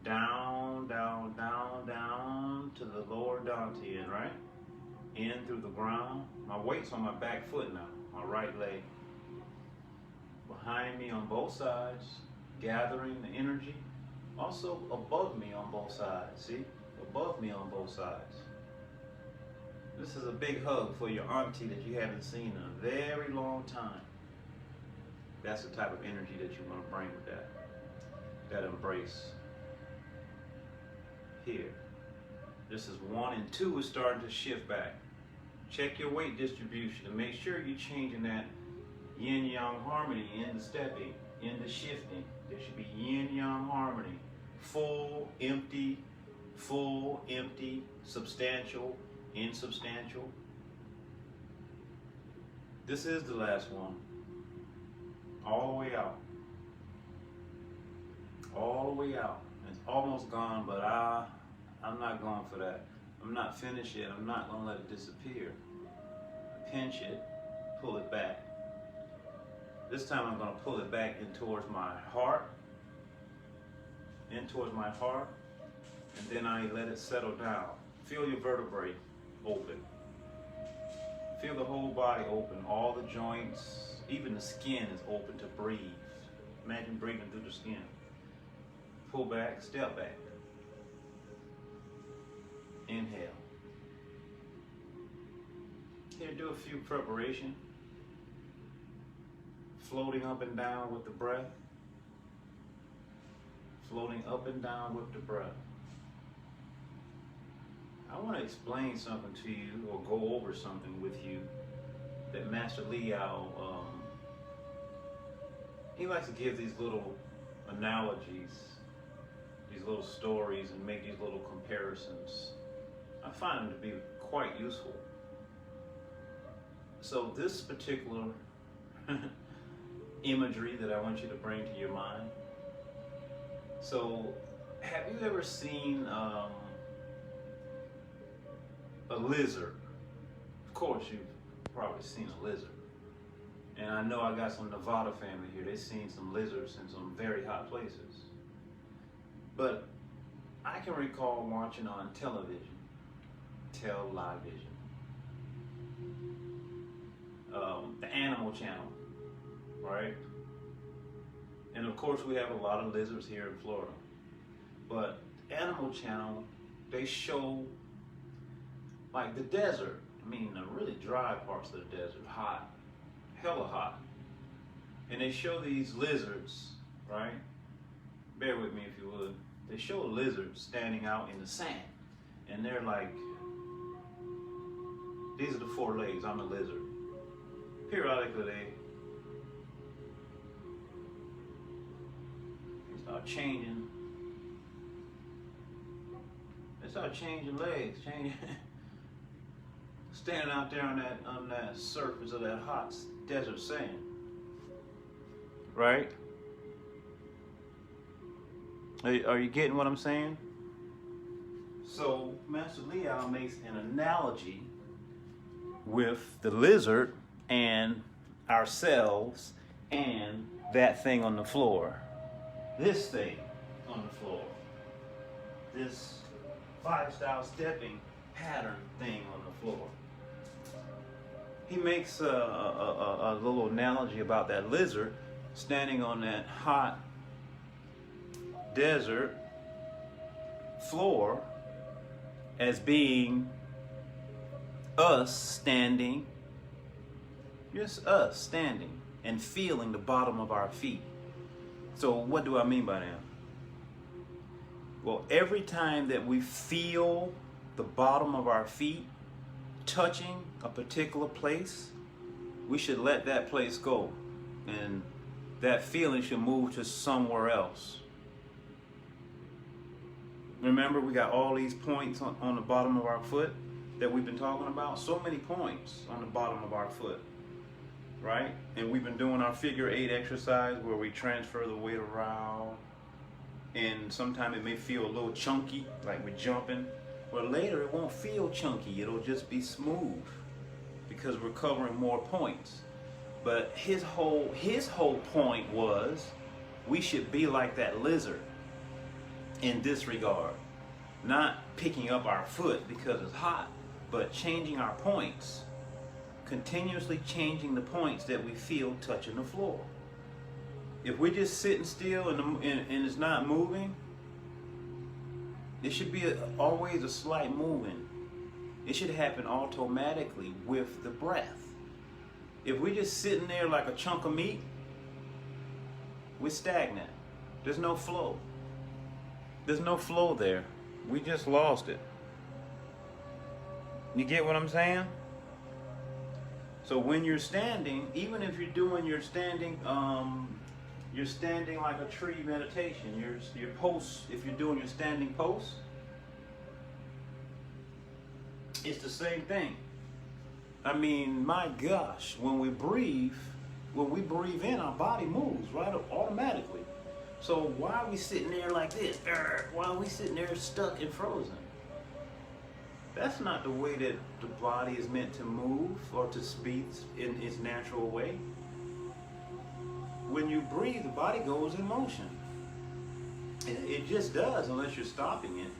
down, down, down, down to the lower dantian, right? In through the ground. My weight's on my back foot now, my right leg. Behind me on both sides, gathering the energy. Also above me on both sides, see? Above me on both sides. This is a big hug for your auntie that you haven't seen in a very long time. That's the type of energy that you want to bring with that embrace. Here. This is 1 and 2 is starting to shift back. Check your weight distribution and make sure you're changing that yin-yang harmony in the stepping, in the shifting. There should be yin-yang harmony. Full, empty, substantial, insubstantial. This is the last one. All the way out. All the way out. It's almost gone, but I'm not going for that. I'm not finished yet. I'm not going to let it disappear. Pinch it, pull it back. This time I'm going to pull it back in towards my heart. In towards my heart. And then I let it settle down. Feel your vertebrae open. Feel the whole body open. All the joints, even the skin is open to breathe. Imagine breathing through the skin. Pull back, step back. Inhale. Here, do a few preparation. Floating up and down with the breath. Floating up and down with the breath. I want to explain something to you or go over something with you that Master Liao, he likes to give these little analogies, these little stories, and make these little comparisons. I find them to be quite useful. So this particular imagery that I want you to bring to your mind. So Have you ever seen a lizard? Of course, you've probably seen a lizard. And I know I got some Nevada family here. They've seen some lizards in some very hot places. But I can recall watching on television, the Animal Channel, right? And of course, we have a lot of lizards here in Florida. But Animal Channel, they show like the desert. I mean, the really dry parts of the desert, hot, hella hot. And they show these lizards, right? Bear with me if you would. They show lizards standing out in the sand. And they're like, these are the four legs, I'm a lizard. Periodically they start changing. They start changing legs, standing out there on that surface of that hot desert sand. Right? Are you getting what I'm saying? So Master Liao makes an analogy with the lizard and ourselves and that thing on the floor. This thing on the floor. This 5-style stepping pattern thing on the floor. He makes a little analogy about that lizard standing on that hot desert floor as being us standing, just us standing and feeling the bottom of our feet. So what do I mean by that? Well, every time that we feel the bottom of our feet touching a particular place, we should let that place go, and that feeling should move to somewhere else. Remember, we got all these points on the bottom of our foot that we've been talking about. So many points on the bottom of our foot, right? And we've been doing our figure 8 exercise where we transfer the weight around. And sometimes it may feel a little chunky, like we're jumping. But later it won't feel chunky. It'll just be smooth because we're covering more points. But his whole point was we should be like that lizard in this regard. Not picking up our foot because it's hot, but changing our points. Continuously changing the points that we feel touching the floor. If we're just sitting still and it's not moving, it should be always a slight moving. It should happen automatically with the breath. If we're just sitting there like a chunk of meat, we're stagnant. There's no flow. There's no flow there. We just lost it. You get what I'm saying? So when you're standing, even if you're doing your standing, you're standing like a tree meditation. Your pose, if you're doing your standing pose, it's the same thing. I mean, my gosh, when we breathe in, our body moves right automatically. So why are we sitting there like this? Why are we sitting there stuck and frozen? That's not the way that the body is meant to move or to speak in its natural way. When you breathe, the body goes in motion. It just does unless you're stopping it.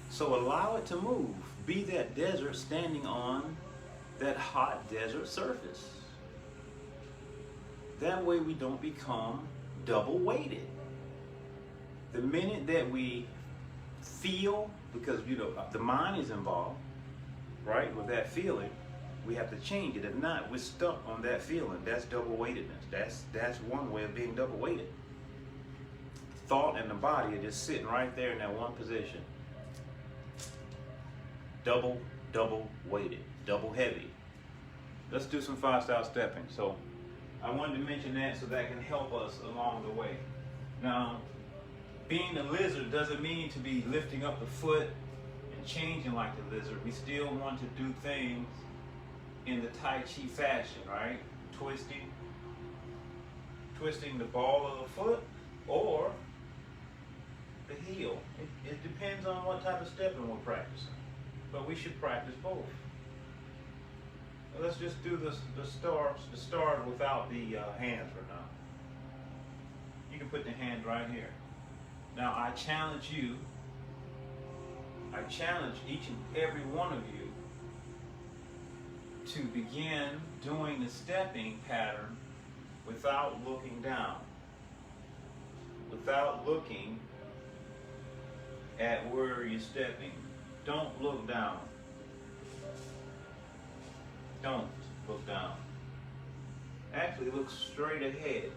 So allow it to move. Be that desert standing on that hot desert surface. That way we don't become double weighted. The minute that we feel, because the mind is involved, right, with that feeling, we have to change it. If not, we're stuck on that feeling. That's double weightedness. That's one way of being double weighted. Thought and the body are just sitting right there in that one position. Double weighted, double heavy. Let's do some 5-style stepping. So I wanted to mention that so that can help us along the way. Now, being a lizard doesn't mean to be lifting up the foot and changing like the lizard. We still want to do things in the Tai Chi fashion, right? Twisting the ball of the foot or the the heel. It depends on what type of stepping we're practicing. But we should practice both. Let's just do the start without the hands for now. You can put the hands right here. Now I challenge you, I challenge each and every one of you to begin doing the stepping pattern without looking down. Without looking at where you're stepping. Don't look down. Don't look down. Actually, look straight ahead.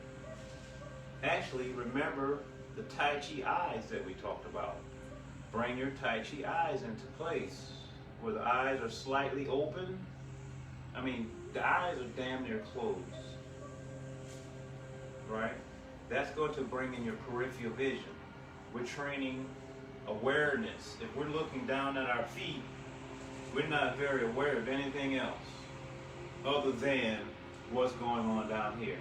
Actually, remember the Tai Chi eyes that we talked about. Bring your Tai Chi eyes into place where the eyes are slightly open. I mean, the eyes are damn near closed. Right? That's going to bring in your peripheral vision. We're training awareness. If we're looking down at our feet, we're not very aware of anything else other than what's going on down here.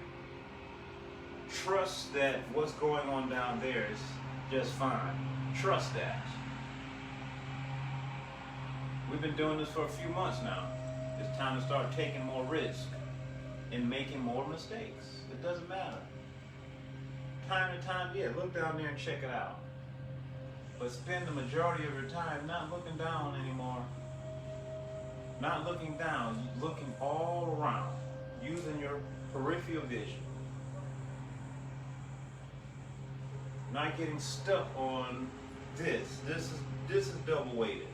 Trust that what's going on down there is just fine. Trust that. We've been doing this for a few months now. It's time to start taking more risk and making more mistakes. It doesn't matter. Time to time, yeah, look down there and check it out. But spend the majority of your time not looking down anymore. Not looking down, looking all around, using your peripheral vision. Not getting stuck on this. This is double weighted.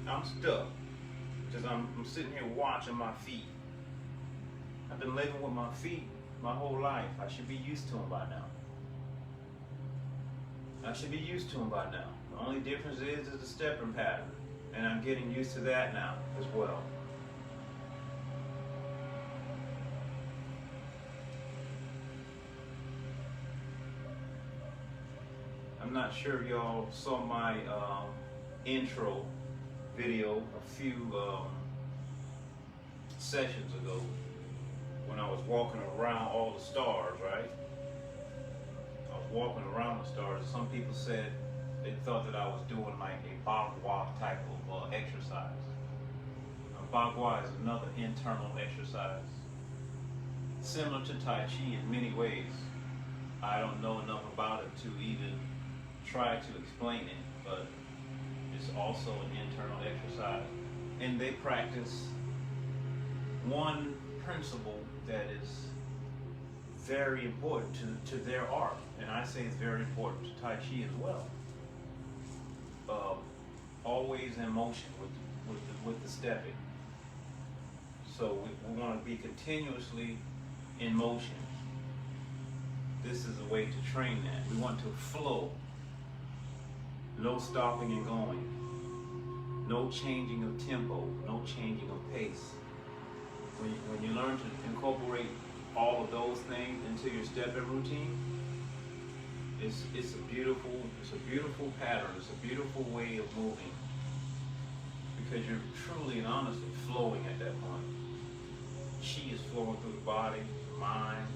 I'm stuck because I'm sitting here watching my feet. I've been living with my feet my whole life. I should be used to them by now. I should be used to them by now. The only difference is the stepping pattern. And I'm getting used to that now as well. I'm not sure y'all saw my intro video a few sessions ago when I was walking around all the stars, right? I was walking around the stars. Some people said they thought that I was doing like a Bagua type of exercise. Bagua is another internal exercise, similar to Tai Chi in many ways. I don't know enough about it to even try to explain it, but it's also an internal exercise. And they practice one principle that is very important to their art, and I say it's very important to Tai Chi as well. Always in motion with the stepping. So we want to be continuously in motion. This is a way to train that. We want to flow. No stopping and going. No changing of tempo. No changing of pace. When you learn to incorporate all of those things into your stepping routine, it's a beautiful pattern. It's a beautiful way of moving, because you're truly and honestly flowing at that point. Chi is flowing through the body, the mind.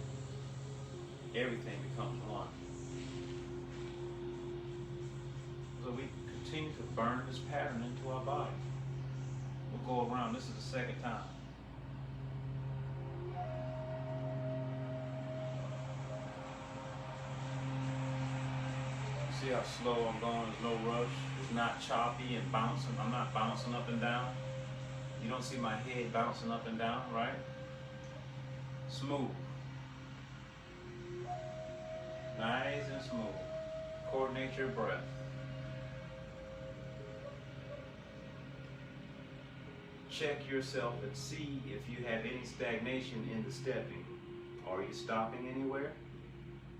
Everything becomes one. So we continue to burn this pattern into our body. We'll go around. This is the second time. See how slow I'm going? There's no rush. It's not choppy and bouncing. I'm not bouncing up and down. You don't see my head bouncing up and down, right? Smooth. Nice and smooth. Coordinate your breath. Check yourself and see if you have any stagnation in the stepping. Are you stopping anywhere?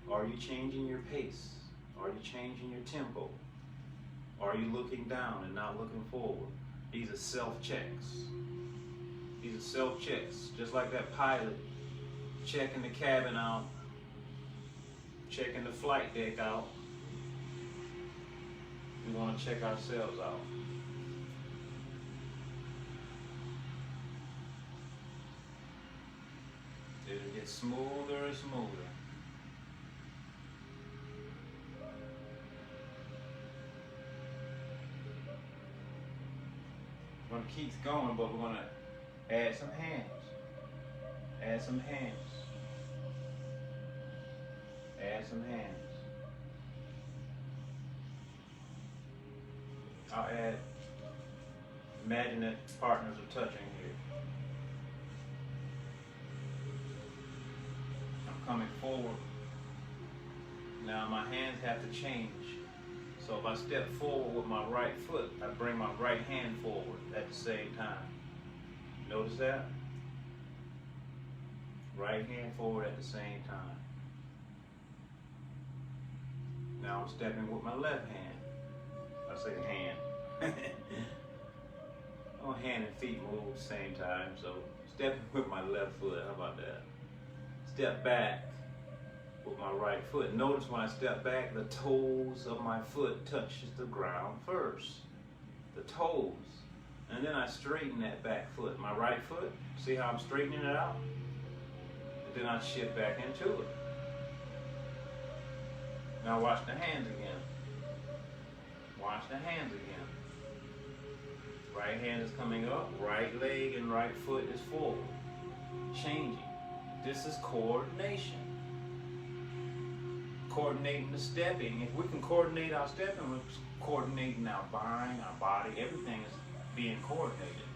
Are you changing your pace? Are you changing your tempo? Are you looking down and not looking forward? These are self-checks. These are self-checks. Just like that pilot checking the cabin out, checking the flight deck out. We want to check ourselves out. It'll get smoother and smoother. We're going to keep going, but we're going to add some hands. Add some hands. Add some hands. I'll add, imagine that partners are touching here. I'm coming forward. Now my hands have to change. So if I step forward with my right foot, I bring my right hand forward at the same time. Notice that? Right hand forward at the same time. Now I'm stepping with my left hand. I say hand. Oh, hand and feet move at the same time, so stepping with my left foot, how about that? Step back with my right foot. Notice when I step back, the toes of my foot touches the ground first. The toes. And then I straighten that back foot. My right foot, see how I'm straightening it out? And then I shift back into it. Now watch the hands again. Watch the hands again. Right hand is coming up, right leg and right foot is forward. Changing. This is coordination. Coordinating the stepping. If we can coordinate our stepping, we're coordinating our mind, our body, everything is being coordinated.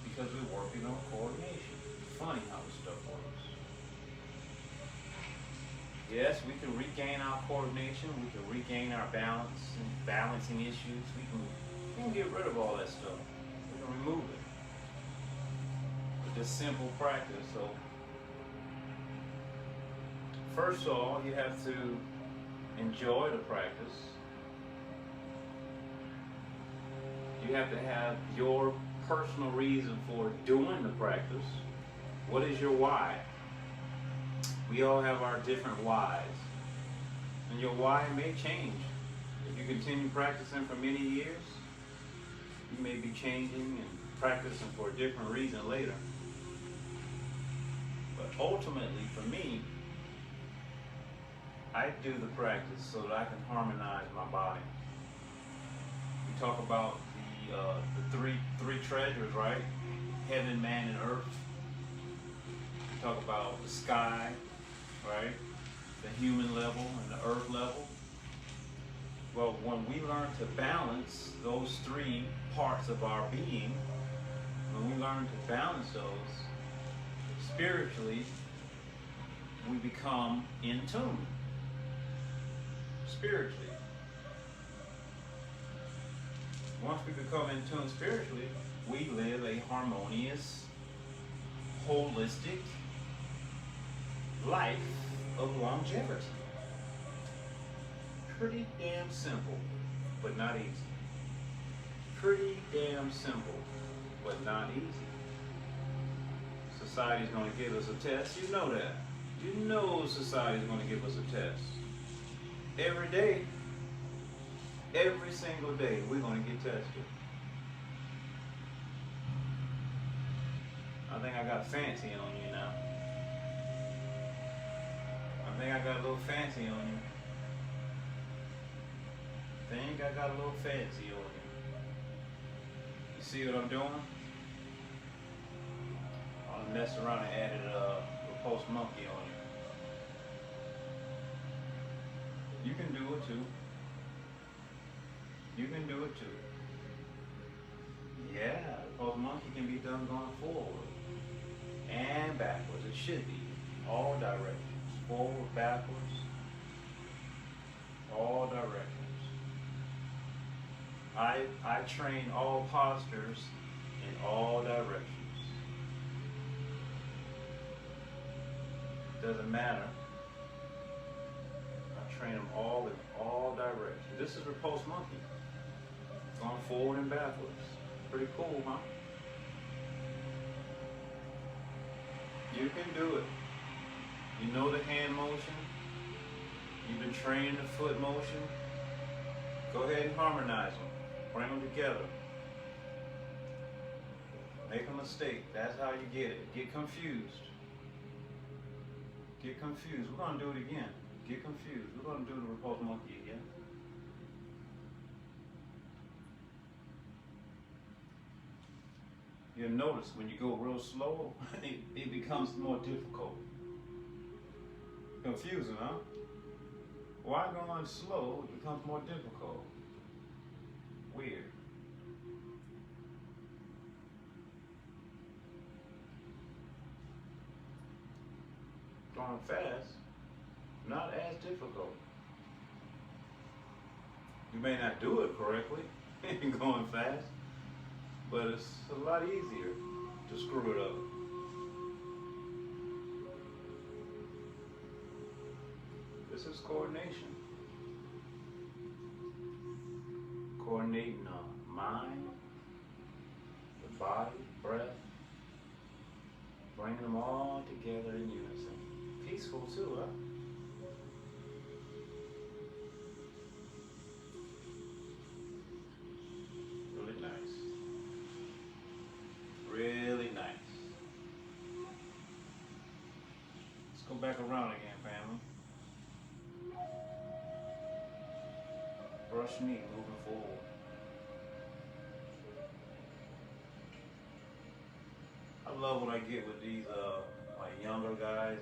Because we're working on coordination. Funny how this stuff works. Yes, we can regain our coordination, we can regain our balance and balancing issues. We can get rid of all that stuff. We can remove it. With this simple practice. So first of all, you have to enjoy the practice. You have to have your personal reason for doing the practice. What is your why? We all have our different whys. And your why may change. If you continue practicing for many years, you may be changing and practicing for a different reason later. But ultimately, for me, I do the practice so that I can harmonize my body. We talk about the three treasures, right? Heaven, man, and earth. We talk about the sky, right? The human level and the earth level. Well, when we learn to balance those three parts of our being, when we learn to balance those, spiritually, we become in tune. Spiritually. Once we become in tune spiritually, we live a harmonious, holistic life of longevity. Pretty damn simple, but not easy. Pretty damn simple, but not easy. Society's going to give us a test. You know that. You know society's going to give us a test. Every day, every single day, we're going to get tested. I think I got fancy on you now. I think I got a little fancy on you. I think I got a little fancy on you. You see what I'm doing? I messed around and added a post monkey on you. You can do it too. You can do it too. Yeah, the post monkey can be done going forward and backwards. It should be. All directions. Forward, backwards. All directions. I train all postures in all directions. Doesn't matter. I train them all in all directions. This is repulse monkey. Going forward and backwards. Pretty cool, huh? You can do it. You know the hand motion. You've been training the foot motion. Go ahead and harmonize them. Bring them together. Make a mistake. That's how you get it. Get confused. Get confused. We're going to do it again. Get confused. We're going to do the repulse monkey again. You'll notice when you go real slow, it becomes more difficult. Confusing, huh? Why going slow it becomes more difficult? Weird. Going fast, not as difficult. You may not do it correctly going fast, but it's a lot easier to screw it up. This is coordination. Coordinating the mind, the body, breath, bringing them all together in unison. Peaceful too, huh? Really nice. Really nice. Let's go back around again, family. Brush knee, moving forward. I love what I get with these like younger guys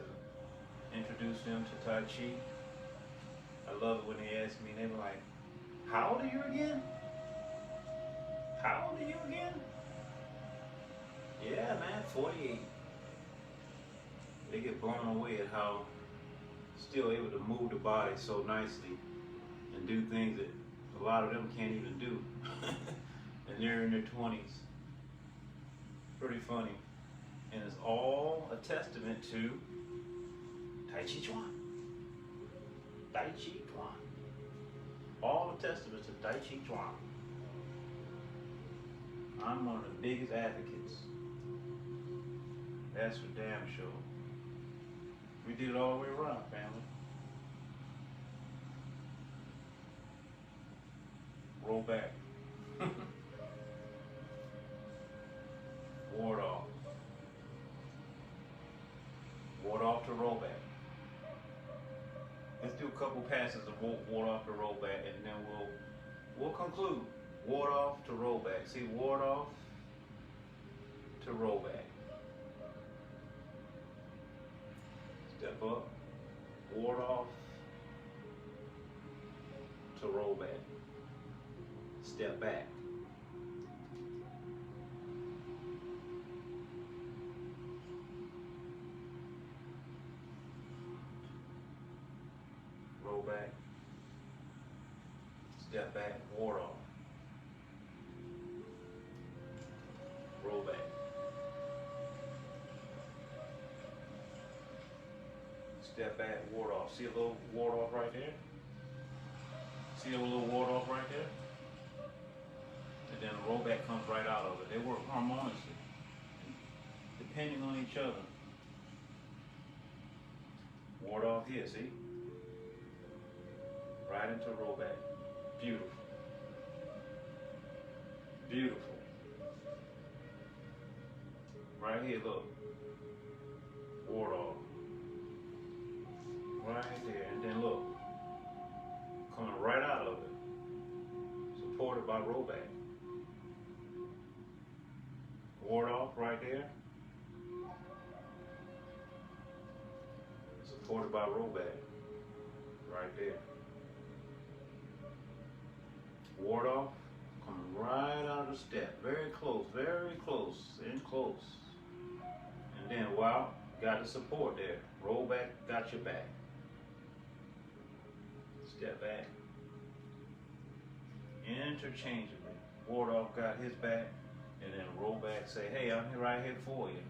and introduce them to Tai Chi. I love it when they ask me, they were like, how old are you again? How old are you again? Yeah, man, 48. They get blown away at how still able to move the body so nicely and do things that a lot of them can't even do. And they're in their 20s. Pretty funny. And it's all a testament to Tai Chi Chuan. Tai Chi Chuan. All a testament to Tai Chi Chuan. I'm one of the biggest advocates. That's for damn sure. We did it all the way around, family. Roll back. Ward off. Ward off to roll back. Let's do a couple passes of ward off to roll back, and then we'll conclude. Ward off to roll back. See, ward off to roll back. Step up. Ward off to roll back. Step back. Roll back. Step back. Ward off. Roll back. Step back. Ward off. See a little ward off right there? See a little ward off right there? And then the rollback comes right out of it. They work harmoniously, depending on each other. Ward off here, see? Right into rollback. Beautiful. Beautiful. Right here, look. Ward off. Right there, and then look. Coming right out of it. Supported by rollback. Ward off right there. Supported by rollback. Right there. Ward off. Coming right out of the step. Very close and close. And then, wow, got the support there. Roll back, got your back. Step back. Interchangeably. Ward off got his back. And then roll back, say, hey, I'm here right here for you.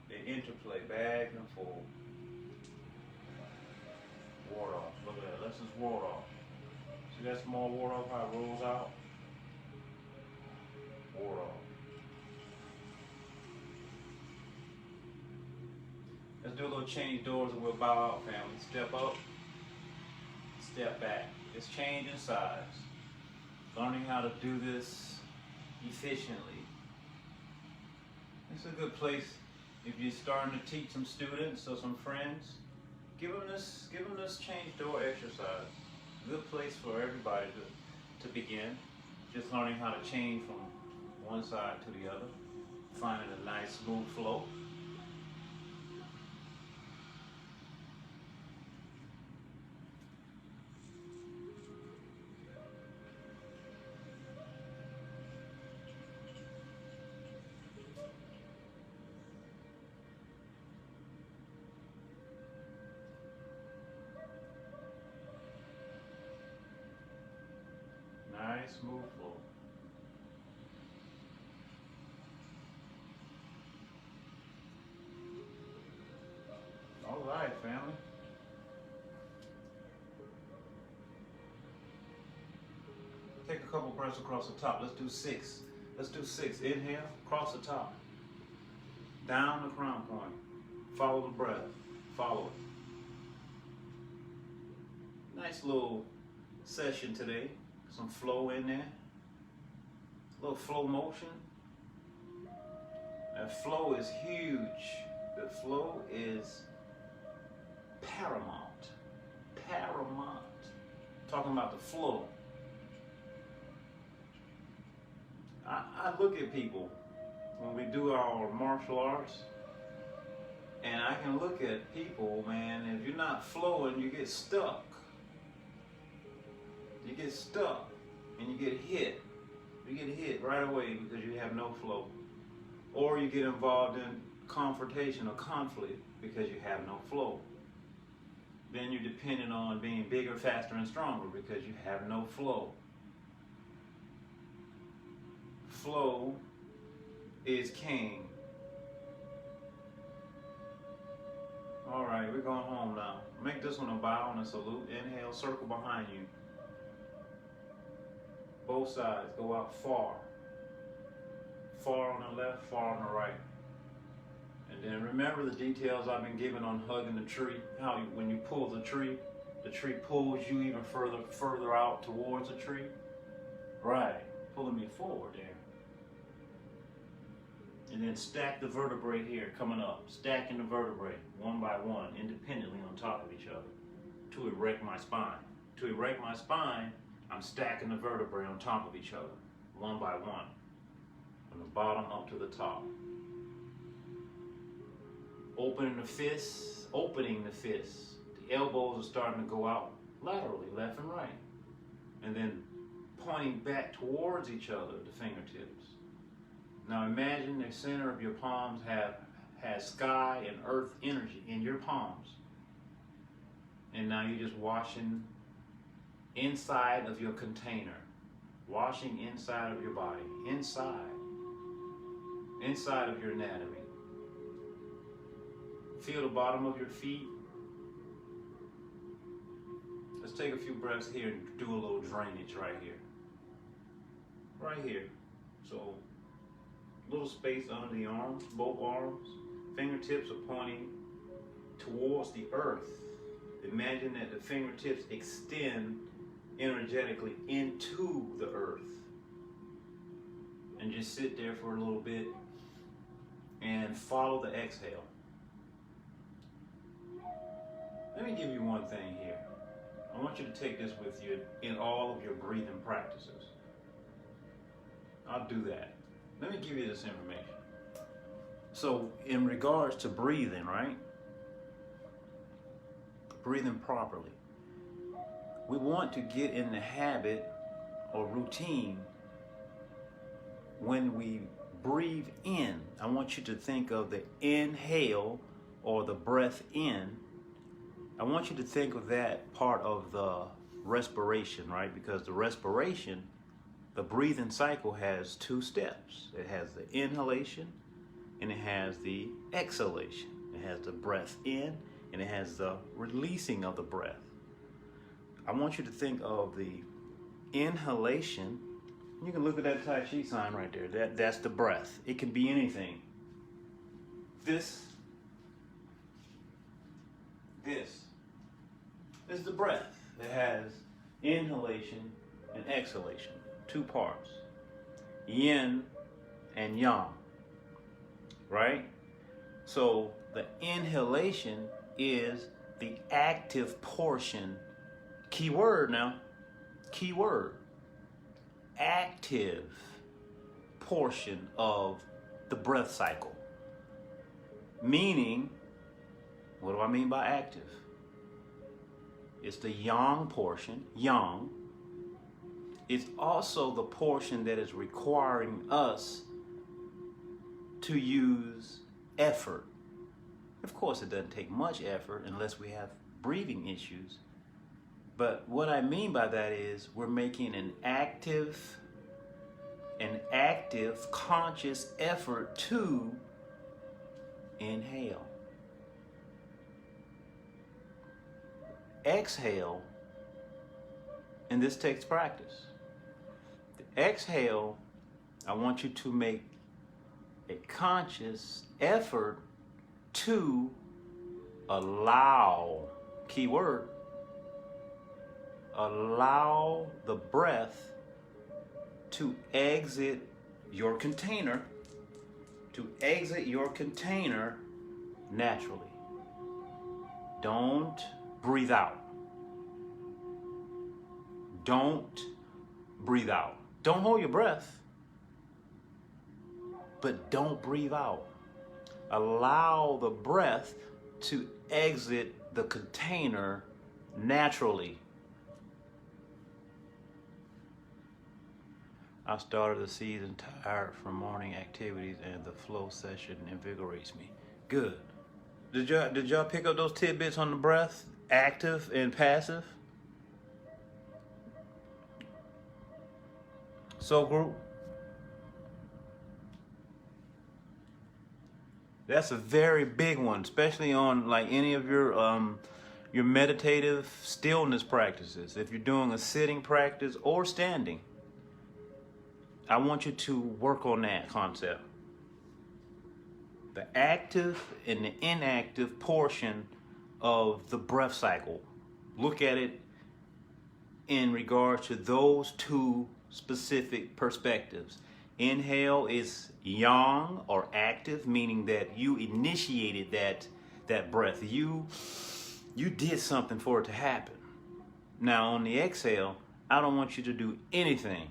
They interplay back and forth. Ward off. Look at that. Let's just ward off. See that small ward off, how it rolls out? Ward off. Let's do a little change doors and we'll bow out, family. Step up, step back. It's change in size. Learning how to do this efficiently. It's a good place if you're starting to teach some students or some friends. Give them this change door exercise. Good place for everybody to begin. Just learning how to change from one side to the other, finding a nice smooth flow. Nice smooth flow. All right, family. Take a couple breaths across the top. Let's do 6. Let's do 6. Inhale, across the top. Down the crown point. Follow the breath. Follow it. Nice little session today. Some flow in there. A little flow motion. That flow is huge. The flow is paramount. Paramount. Talking about the flow. I look at people when we do our martial arts, and I can look at people, man, if you're not flowing, you get stuck. You get stuck and you get hit. You get hit right away because you have no flow. Or you get involved in confrontation or conflict because you have no flow. Then you're dependent on being bigger, faster, and stronger because you have no flow. Flow is king. All right, we're going home now. Make this one a bow and a salute. Inhale, circle behind you. Both sides go out far. Far on the left, far on the right. And then remember the details I've been giving on hugging the tree. How when you pull the tree pulls you even further out towards the tree. Right, pulling me forward there. And then stack the vertebrae here coming up. Stacking the vertebrae one by one, independently on top of each other to erect my spine. To erect my spine, I'm stacking the vertebrae on top of each other, one by one, from the bottom up to the top. Opening the fists, The elbows are starting to go out laterally, left and right. And then pointing back towards each other, the fingertips. Now imagine the center of your palms has sky and earth energy in your palms. And now you're just washing inside of your container. Washing inside of your body. Inside of your anatomy. Feel the bottom of your feet. Let's take a few breaths here and do a little drainage right here. Right here. So, little space under the arms, both arms. Fingertips are pointing towards the earth. Imagine that the fingertips extend energetically into the earth. And just sit there for a little bit and follow the exhale. Let me give you one thing here. I want you to take this with you in all of your breathing practices. I'll do that. Let me give you this information. So in regards to breathing, right? Breathing properly. We want to get in the habit or routine when we breathe in. I want you to think of the inhale or the breath in. I want you to think of that part of the respiration, right? Because the respiration, the breathing cycle has 2 steps. It has the inhalation and it has the exhalation. It has the breath in and it has the releasing of the breath. I want you to think of the inhalation. You can look at that Tai Chi sign right there. That's the breath. It can be anything. This is the breath. It has inhalation and exhalation, 2 parts. Yin and yang, right? So the inhalation is the active portion. Key word now. Key word. Active portion of the breath cycle. Meaning, what do I mean by active? It's the yang portion, yang. It's also the portion that is requiring us to use effort. Of course, it doesn't take much effort unless we have breathing issues. But what I mean by that is we're making an active, conscious effort to inhale. Exhale, and this takes practice. The exhale, I want you to make a conscious effort to allow, key word, allow the breath to exit your container, naturally. Don't breathe out. Don't breathe out. Don't hold your breath, but don't breathe out. Allow the breath to exit the container naturally. I started the season tired from morning activities, and the flow session invigorates me. Good. Did y'all pick up those tidbits on the breath? Active and passive? So group, that's a very big one, especially on like any of your meditative stillness practices. If you're doing a sitting practice or standing, I want you to work on that concept. The active and the inactive portion of the breath cycle. Look at it in regards to those two specific perspectives. Inhale is yang or active, meaning that you initiated that breath. You did something for it to happen. Now on the exhale, I don't want you to do anything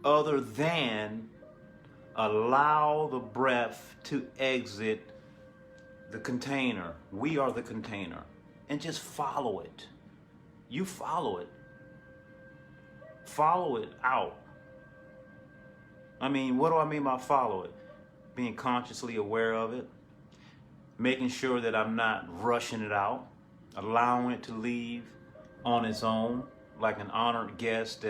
other than allow the breath to exit the container. We are the container. And just follow it. You follow it. Follow it out. I mean, what do I mean by follow it? Being consciously aware of it. Making sure that I'm not rushing it out. Allowing it to leave on its own, like an honored guest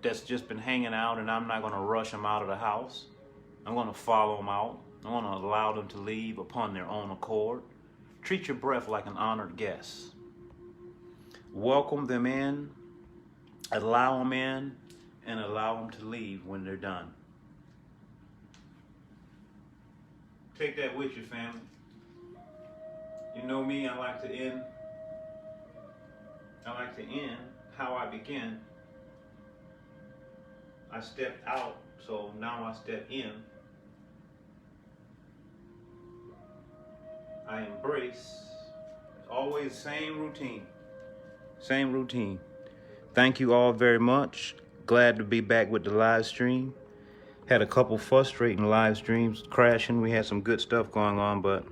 that's just been hanging out, and I'm not going to rush them out of the house. I'm going to follow them out. I'm going to allow them to leave upon their own accord. Treat your breath like an honored guest. Welcome them in, allow them in, and allow them to leave when they're done. Take that with you, family. You know me, I like to end how I begin. I stepped out, so now I step in. I embrace. Always same routine. Same routine. Thank you all very much. Glad to be back with the live stream. Had a couple frustrating live streams crashing. We had some good stuff going on, but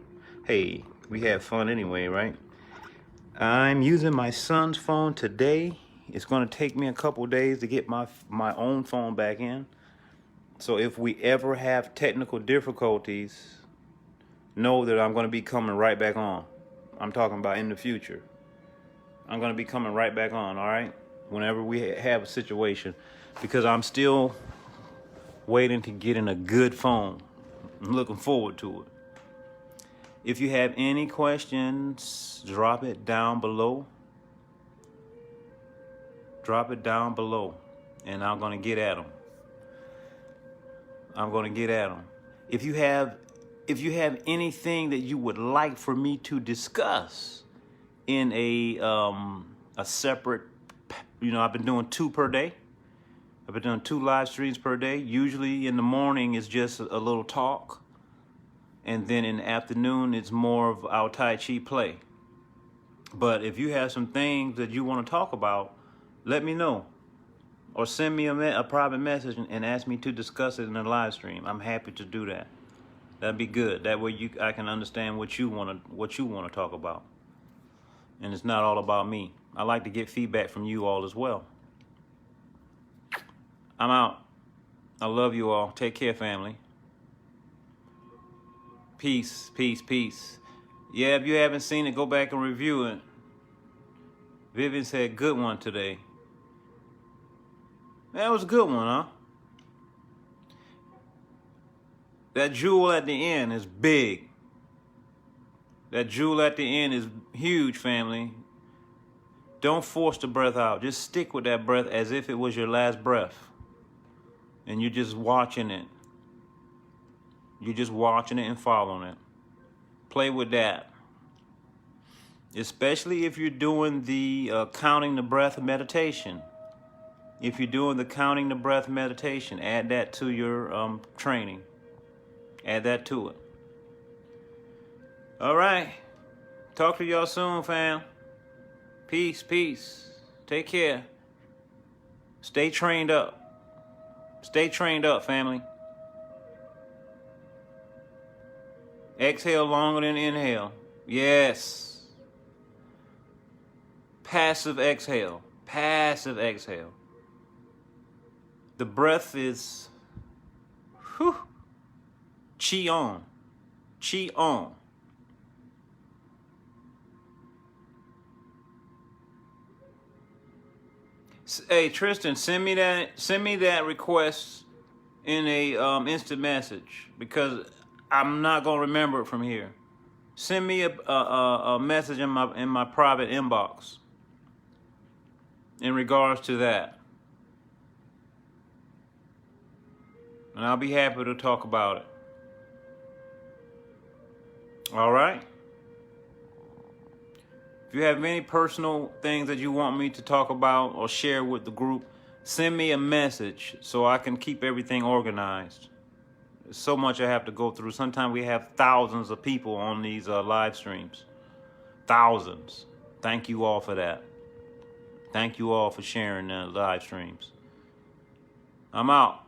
hey, we had fun anyway, right? I'm using my son's phone today. It's going to take me a couple days to get my own phone back in. So if we ever have technical difficulties, know that I'm going to be coming right back on. I'm talking about in the future. I'm going to be coming right back on, all right? Whenever we have a situation, because I'm still waiting to get in a good phone. I'm looking forward to it. If you have any questions, drop it down below. Drop it down below, and I'm going to get at them. I'm going to get at them. If you have anything that you would like for me to discuss in a separate, I've been doing 2 per day. I've been doing 2 live streams per day. Usually in the morning it's just a little talk, and then in the afternoon it's more of our Tai Chi play. But if you have some things that you want to talk about, let me know. or send me a private message and ask me to discuss it in a live stream. I'm happy to do that. That'd be good. That way I can understand what you want to talk about. And it's not all about me. I like to get feedback from you all as well. I'm out. I love you all. Take care, family. Peace, peace, peace. Yeah, if you haven't seen it, go back and review it. Vivian said, good one today. That was a good one, huh? That jewel at the end is big. That jewel at the end is huge, family. Don't force the breath out. Just stick with that breath as if it was your last breath. And you're just watching it. You're just watching it and following it. Play with that. Especially if you're doing the counting the breath meditation. If you're doing the counting the breath meditation, add that to your training. Add that to it. All right. Talk to y'all soon, fam. Peace, peace. Take care. Stay trained up. Stay trained up, family. Exhale longer than inhale. Yes. Passive exhale. Passive exhale. The breath is chi on. Chi on. Hey Tristan, send me that request in a instant message, because I'm not gonna remember it from here. Send me a message in my private inbox in regards to that, and I'll be happy to talk about it. All right. If you have any personal things that you want me to talk about or share with the group, send me a message so I can keep everything organized. There's so much I have to go through. Sometimes we have thousands of people on these live streams. Thousands. Thank you all for that. Thank you all for sharing the live streams. I'm out.